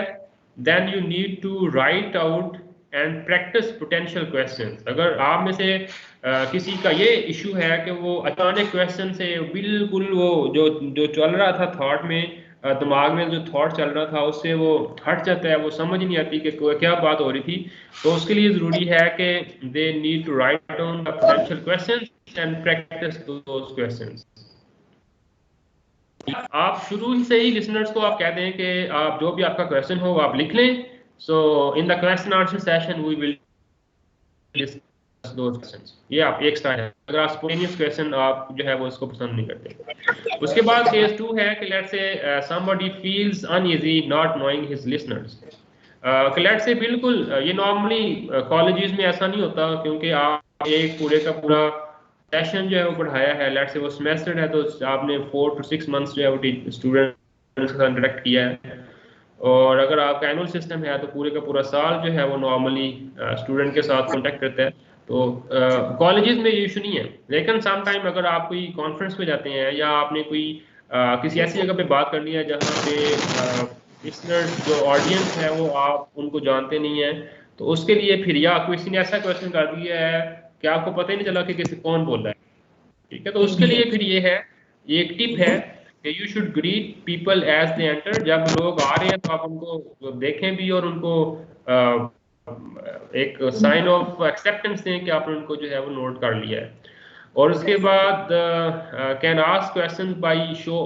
then you need to write out and practice potential questions. अगर आप में से किसी का ये इशू है कि वो अचानक क्वेश्चन से बिल्कुल वो जो जो चल रहा था थॉट में, दिमाग में जो थॉट चल रहा था उससे वो हट जाता है, वो समझ ही नहीं आती कि क्या बात हो रही थी। तो उसके लिए ज़रूरी है कि they need to write down the potential questions and practice those questions. आप शुरू से ही लिसनर्स को आप कह दें कि आप जो भी आपका क्वेश्चन हो वो आप लिख लें। So in the question answer session we will discuss those questions. ये आप एक स्टाइल है, अगर आप स्पॉन्टेनियस क्वेश्चन आप जो है वो इसको पसंद नहीं करते। उसके बाद केस 2 है कि let's say somebody feels uneasy not knowing his listeners. Let's say बिल्कुल ये नॉर्मली कॉलेजेस में ऐसा नहीं होता, क्योंकि आप एक पूरे का पूरा सेशन जो है वो पढ़ाया है, लेट्स से वो सेमेस्टर है, तो आपने 4 to 6 मंथ्स जो है वो स्टूडेंट्स के साथ इंटरेक्ट किया है। और अगर आपका एनुअल सिस्टम है तो पूरे का पूरा साल जो है वो नॉर्मली स्टूडेंट के साथ कांटेक्ट करता है। तो कॉलेजेस में ये इशू नहीं है, लेकिन सम टाइम अगर आप कोई कॉन्फ्रेंस में जाते हैं या आपने कोई किसी ऐसी जगह पे बात करनी है जहाँ पे लिसनर्स जो ऑडियंस है वो आप उनको जानते नहीं है, तो उसके लिए फिर, या किसी ने ऐसा क्वेश्चन कर दिया है कि आपको पता ही नहीं चला कि किसी कौन बोल रहा है, ठीक है, तो उसके लिए फिर ये है, ये एक टिप है कि you should greet people as they enter. जब लोग आ रहे हैं तो आप उनको देखें भी और उनको एक साइन ऑफ एक्सेप्टेंस दें कि आपने उनको जो है वो नोट कर लिया है। और उसके बाद can ask question by show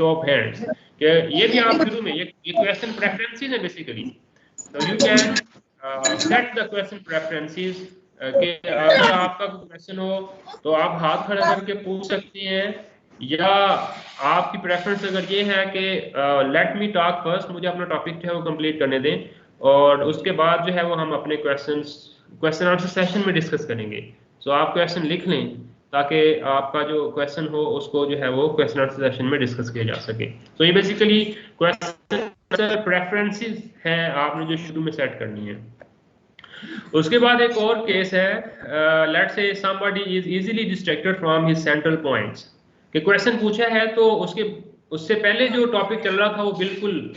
off hands, कि ये भी आप शुरू में, ये क्वेश्चन प्रेफरेंसेस है बेसिकली। तो you can set the question preferences, कि अगर आपका कोई क्वेश्चन हो तो आप हाथ खड़ा करके पूछ सकते हैं, या आपकी प्रेफरेंस अगर ये है कि लेट मी टॉक फर्स्ट, मुझे अपना टॉपिक जो है वो कंप्लीट करने दें, और उसके बाद जो है वो हम अपने क्वेश्चन आंसर सेशन में डिस्कस करेंगे। सो आप क्वेश्चन लिख लें ताकि आपका जो क्वेश्चन हो उसको जो है वो क्वेश्चन आंसर सेशन में डिस्कस किया जा सके। तो ये बेसिकली क्वेश्चन प्रेफरेंसेस हैं आपने जो शुरू में सेट करनी है। उसके बाद एक और केस है, let's say somebody is easily distracted from his central points, कि क्वेश्चन पूछा है तो उससे पहले जो टॉपिक चल रहा था वो बिल्कुल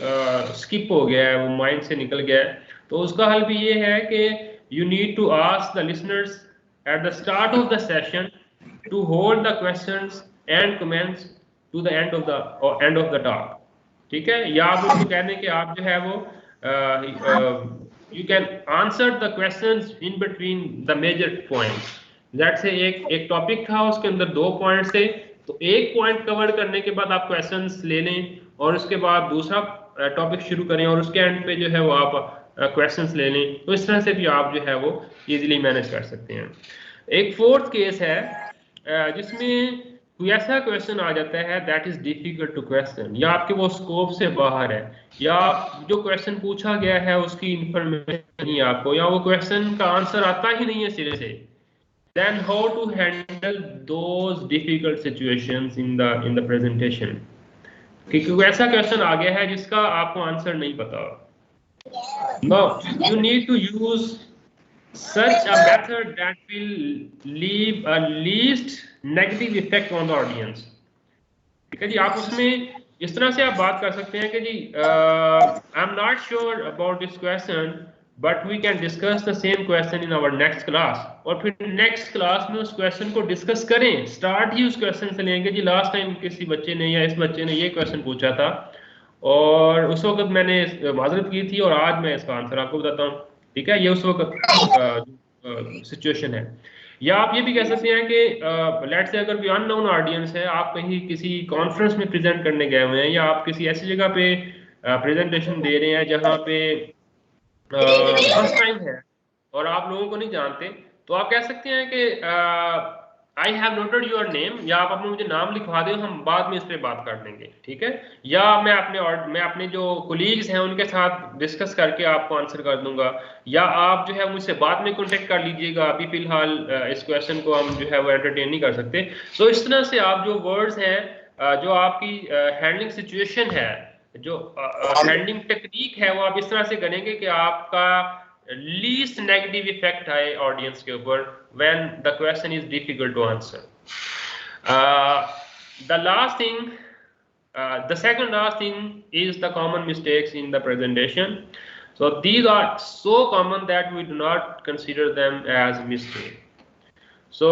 स्किप हो गया है, वो माइंड से निकल गया है। तो उसका हल भी ये है कि you need to ask the listeners at the start of the session to hold the questions and comments to the end of the talk, ठीक है। या आप उनको कह दें कि आप जो है वो you can answer the questions in between the major points। Let's say एक टॉपिक था, उसके अंदर 2 पॉइंट्स थे, तो एक पॉइंट कवर करने के बाद आप क्वेश्चंस ले लें और उसके बाद दूसरा टॉपिक शुरू करें और उसके एंड पे जो है वो आप क्वेश्चंस ले लें। तो इस तरह से भी आप जो है वो इजीली मैनेज कर सकते हैं। एक फोर्थ केस है जिसमें कोई ऐसा क्वेश्चन आ जाता है that is difficult to question, या आपके वो स्कोप से बाहर है, या जो क्वेश्चन पूछा गया है उसकी इंफॉर्मेशन नहीं आपको, या वो क्वेश्चन का आंसर आता ही नहीं है सिरे से। Then how to handle those difficult situations in the presentation, क्योंकि ऐसा क्वेश्चन आ गया है जिसका आपको आंसर नहीं पता। Now you need to use such a method that will leave a least negative effect on the audience, ठीक है जी। आप उसमें इस तरह से आप बात कर सकते हैं कि जी I am not sure about this question but we can discuss the same question in our next class, और फिर नेक्स्ट क्लास में उस क्वेश्चन को डिस्कस करें। स्टार्ट ही उस क्वेश्चन से लेंगे जी लास्ट टाइम किसी बच्चे ने या इस बच्चे ने ये क्वेश्चन पूछा था और उस वक्त मैंने माजरत की थी और आज मैं इसका आंसर आपको बताता हूँ, ठीक है। ये उस वक्त सिचुएशन है। या आप ये भी कह सकते हैं कि लेट्स से अगर कोई अननोन ऑडियंस है, आप कहीं किसी कॉन्फ्रेंस में प्रेजेंट करने गए हुए हैं, या आप किसी ऐसी जगह पे प्रेजेंटेशन दे रहे हैं जहाँ पे फर्स्ट टाइम है और आप लोगों को नहीं जानते, तो आप कह सकते हैं कि I have noted your name, या आप अपना मुझे नाम लिखवा दो, हम बाद में इस पे बात कर लेंगे, ठीक है? या मैं अपने जो कोलीग्स हैं उनके साथ डिस्कस करके आपको आंसर कर दूंगा, या आप जो है मुझसे बाद में कांटेक्ट कर लीजिएगा। अभी फिलहाल इस क्वेश्चन को हम जो है वो एंटरटेन नहीं कर सकते। तो इस तरह से आप जो वर्ड्स हैं, जो आपकी हैंडलिंग सिचुएशन है, जो हैंडलिंग टेक्निक है, वो आप इस तरह से करेंगे कि आपका लीस्ट नेगेटिव इफेक्ट आए ऑडियंस के ऊपर when the question is difficult to answer. The last thing, the second last thing is the common mistakes in the presentation. So these are so common that we do not consider them as mistake. So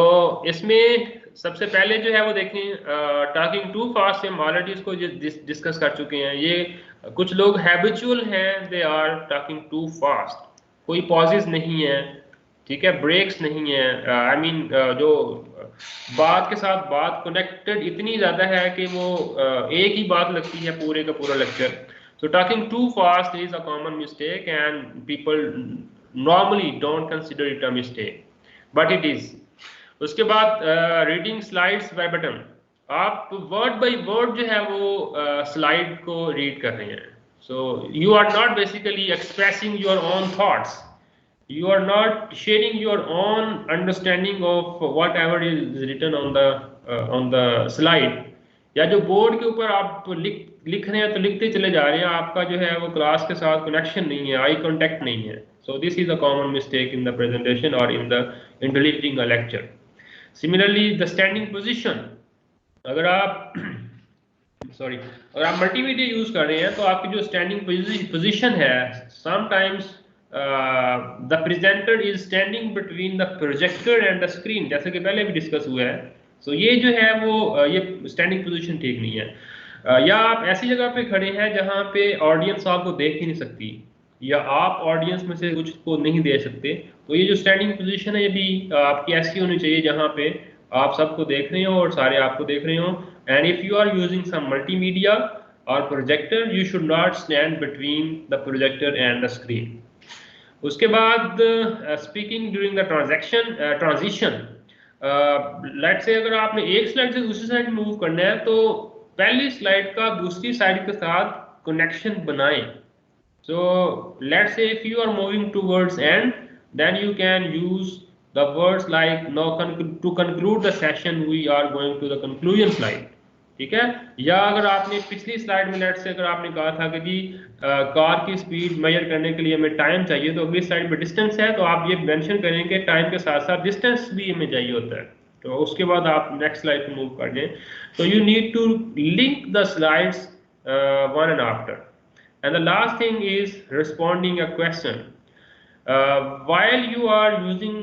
इसमें सबसे पहले जो है वो देखें, talking too fast से हम already इसको डिस्कस कर चुके हैं। ये कुछ लोग हैबिचुअल हैं, they are talking too fast, कोई पॉजेज नहीं है, ठीक है, ब्रेक्स नहीं है, आई मीन जो बात के साथ बात कनेक्टेड इतनी ज्यादा है कि वो एक ही बात लगती है पूरे का पूरा lecture. So talking too fast is a common mistake and people normally don't consider it a mistake, but it is. उसके बाद रीडिंग स्लाइड्स बाय बटन, आप वर्ड बाय वर्ड जो है वो स्लाइड को रीड कर रहे हैं। So you are not basically expressing your own thoughts, you are not sharing your own understanding of whatever is written on the slide, या जो बोर्ड के ऊपर आप लिख रहे हैं तो लिखते चले जा रहे हैं, आपका जो है वो क्लास के साथ कनेक्शन नहीं है, आई कांटेक्ट नहीं है। So this is a common mistake in the presentation or in delivering a lecture. Similarly the standing position, अगर आप अगर आप मल्टीमीडिया यूज कर रहे हैं तो आपकी जो स्टैंडिंग पोजीशन है, sometimes the presenter is standing between the projector and the screen, जैसे कि पहले भी डिस्कस हुआ है। सो ये जो है वो ये स्टैंडिंग पोजीशन ठीक नहीं है। या आप ऐसी जगह पे खड़े हैं जहाँ पे ऑडियंस आपको देख ही नहीं सकती, या आप ऑडियंस में से कुछ को नहीं दे सकते, तो ये जो स्टैंडिंग पोजीशन है ये भी आपकी ऐसी होनी चाहिए जहाँ पे आप सबको देख रहे हो और सारे आपको देख रहे हो। And if you are using some multimedia or projector, you should not stand between the projector and the screen. उसके बाद speaking during the transition, let's say अगर आपने एक स्लाइड से दूसरी साइड मूव करना है तो पहली स्लाइड का दूसरी साइड के साथ कनेक्शन बनाएं। So let's say if you are moving towards end, then you can use the words like now to conclude the session we are going to the conclusion slide, ठीक है? या अगर आपने पिछली स्लाइड में लेट्स से अगर आपने कहा था कि जी कार की स्पीड मेजर करने के लिए हमें टाइम चाहिए, तो अगली स्लाइड में डिस्टेंस है, तो आप ये मेंशन करें कि टाइम के साथ साथ डिस्टेंस भी हमें चाहिए होता है। तो उसके बाद आप नेक्स्ट स्लाइड पे मूव कर जाएं। तो you need to link the slides one and after. And the last thing is responding a question while you are using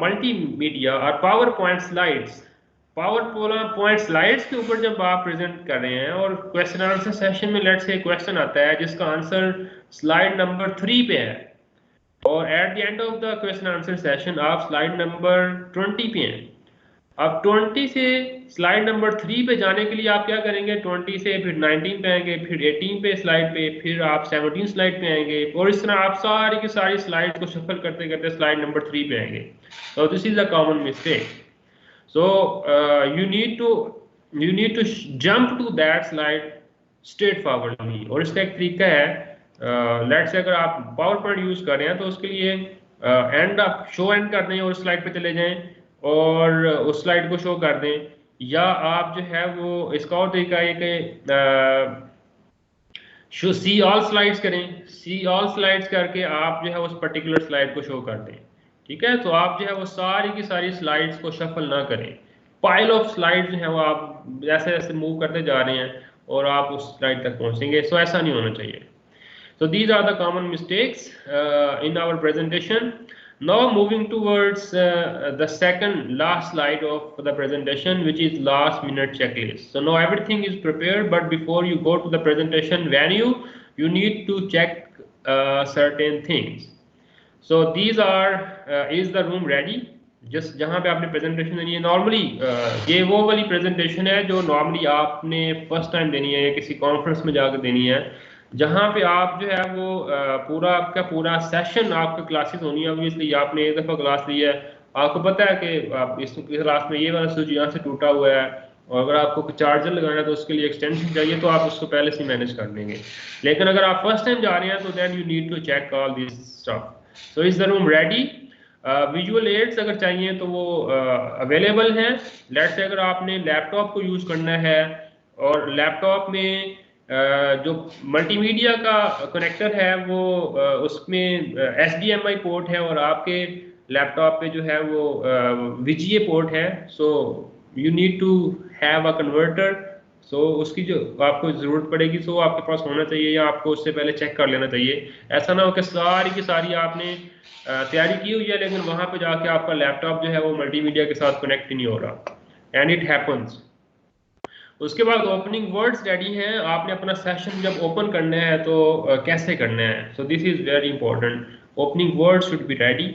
multimedia or power point slides. Power point slides के ऊपर जब आप present कर रहे हैं और क्वेश्चन आंसर सेशन में let's say question आता है जिसका आंसर स्लाइड नंबर 3 पे है, और at the end of the question answer session आप स्लाइड नंबर 20 पे हैं। अब 20 से स्लाइड नंबर 3 पे जाने के लिए आप क्या करेंगे, 20 से फिर 19 पे आएंगे, फिर 18 पे स्लाइड पे, फिर आप 17 स्लाइड पे आएंगे, और इस तरह आप सारी की सारी स्लाइड को शफल करते करते स्लाइड नंबर 3 पे आएंगे। तो this is a common mistake. So you need to jump to that slide straightforwardly। और इसका एक तरीका है, लेट्स से अगर आप पावर पॉइंट यूज कर रहे हैं तो उसके लिए एंड आप शो एंड कर दें और स्लाइड पे चले जाएं और उस स्लाइड को शो कर दें, या आप जो है वो इसका और तरीका है कि शो सी ऑल स्लाइड्स करें, सी ऑल स्लाइड्स करके आप जो है उस पर्टिकुलर स्लाइड को शो कर दें, ठीक है? तो आप जो है वो सारी की सारी स्लाइड्स को शफल ना करें, पाइल ऑफ स्लाइड्स जो है वो आप जैसे जैसे मूव करते जा रहे हैं और आप उस स्लाइड तक पहुंचेंगे। सो ऐसा नहीं होना चाहिए। So these are the common mistakes in our presentation. Now moving towards the second last slide of the presentation, which is last minute checklist. So now everything is prepared, but before you go to the presentation venue, you need to check certain things. So these are is the room ready? Just जहाँ पे आपने presentation देनी है, normally ये वो वाली presentation है जो नॉर्मली आपने फर्स्ट टाइम देनी है या किसी कॉन्फ्रेंस में जाकर देनी है, जहाँ पे आप जो है वो पूरा आपका पूरा सेशन आपका क्लासेस होनी है। ऑब्वियसली आपने एक दफ़ा क्लास ली है आपको पता है कि आप इस क्लास में ये वाला स्विच यहाँ से टूटा हुआ है, और अगर आपको चार्जर लगाना है तो उसके लिए एक्सटेंशन चाहिए, तो आप उसको पहले से मैनेज कर लेंगे। लेकिन अगर आप फर्स्ट टाइम जा रहे हैं तो then you need to check all this stuff. So is the room ready? Visual aids अगर चाहिए तो वो अवेलेबल हैं। लेट्स से अगर आपने लैपटॉप को यूज़ करना है और लैपटॉप में जो मल्टीमीडिया का कनेक्टर है वो उसमें HDMI पोर्ट है और आपके लैपटॉप पे जो है वो VGA पोर्ट है, so you need to have a converter. So उसकी जो आपको ज़रूरत पड़ेगी सो आपके पास होना चाहिए, या आपको उससे पहले चेक कर लेना चाहिए। ऐसा ना हो कि सारी की सारी आपने तैयारी की हुई है लेकिन वहाँ पे जाके आपका लैपटॉप जो है वो मल्टीमीडिया के साथ कनेक्ट ही नहीं हो रहा, एंड इट हैपन्स। उसके बाद ओपनिंग वर्ड्स रेडी हैं। आपने अपना सेशन जब ओपन करना है तो कैसे करना है, so this is very important. Opening words should be ready.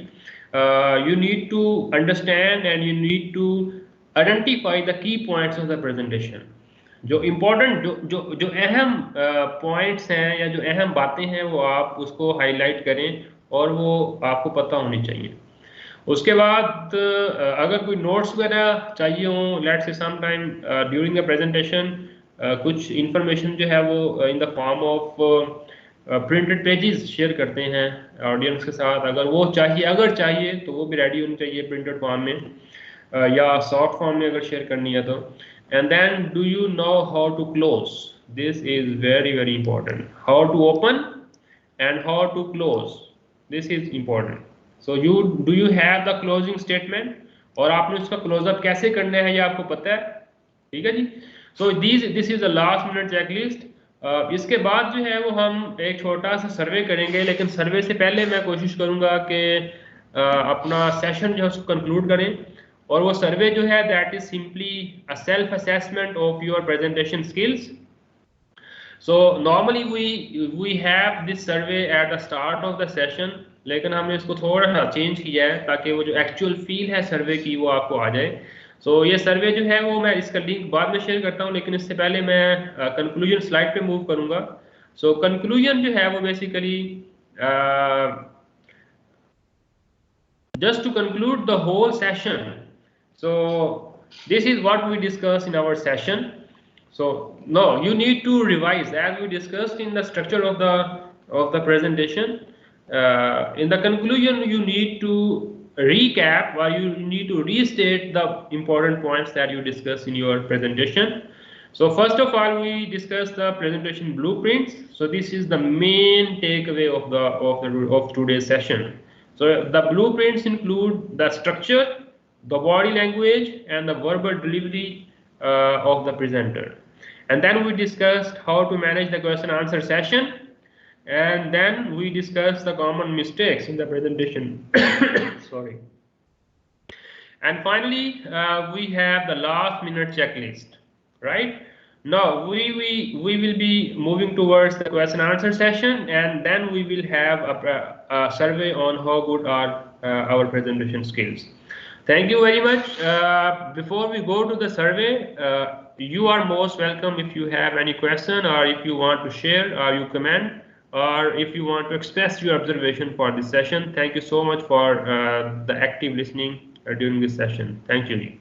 You need to understand and you need to identify the key points of the presentation. जो इम्पोर्टेंट जो अहम पॉइंट्स हैं या जो अहम बातें हैं वो आप उसको हाईलाइट करें और वो आपको पता होनी चाहिए। उसके बाद अगर कोई नोट्स वगैरह चाहिए हो, let's say some time during the presentation कुछ इंफॉर्मेशन जो है वो in the form of printed pages share करते हैं ऑडियंस के साथ, अगर चाहिए तो वो भी रेडी होनी चाहिए प्रिंटेड फॉर्म में, या सॉफ्ट फॉर्म में अगर शेयर करनी है तो। And then do you know how to close? This is very very important. How to open and how to close, this is important. So do you have the closing statement, और आपने उसका close up कैसे करना है ये आपको पता है, ठीक है जी। So this is the last minute checklist. इसके बाद जो है वो हम एक छोटा सा सर्वे करेंगे, लेकिन सर्वे से पहले मैं कोशिश करूंगा कि अपना सेशन जो है उसको कंक्लूड करें, और वो सर्वे जो है that is simply a self assessment of your presentation skills. So normally we have this survey at the start of the session, लेकिन हमने इसको थोड़ा सा चेंज किया है ताकि वो जो एक्चुअल फील है सर्वे की वो आपको आ जाए। सो ये सर्वे जो है वो मैं इसका लिंक बाद में शेयर करता हूँ, लेकिन इससे पहले मैं कंक्लूजन स्लाइड पे मूव करूँगा। सो कंक्लूजन जो है वो basically just to conclude the whole session, so this is what we discussed in our session. So no, you need to revise as we discussed in the structure of the presentation. In the conclusion you need to recap, or you need to restate the important points that you discussed in your presentation. So first of all we discussed the presentation blueprints. So this is the main takeaway of today's session. So the blueprints include the structure, the body language, and the verbal delivery of the presenter. And then we discussed how to manage the question answer session, and then we discussed the common mistakes in the presentation. Sorry. And finally we have the last minute checklist, right? Now we will be moving towards the question answer session, and then we will have a survey on how good are our presentation skills. Thank you very much. Before we go to the survey, you are most welcome if you have any question, or if you want to share, or you comment, or if you want to express your observation for this session. Thank you so much for the active listening during this session. Thank you.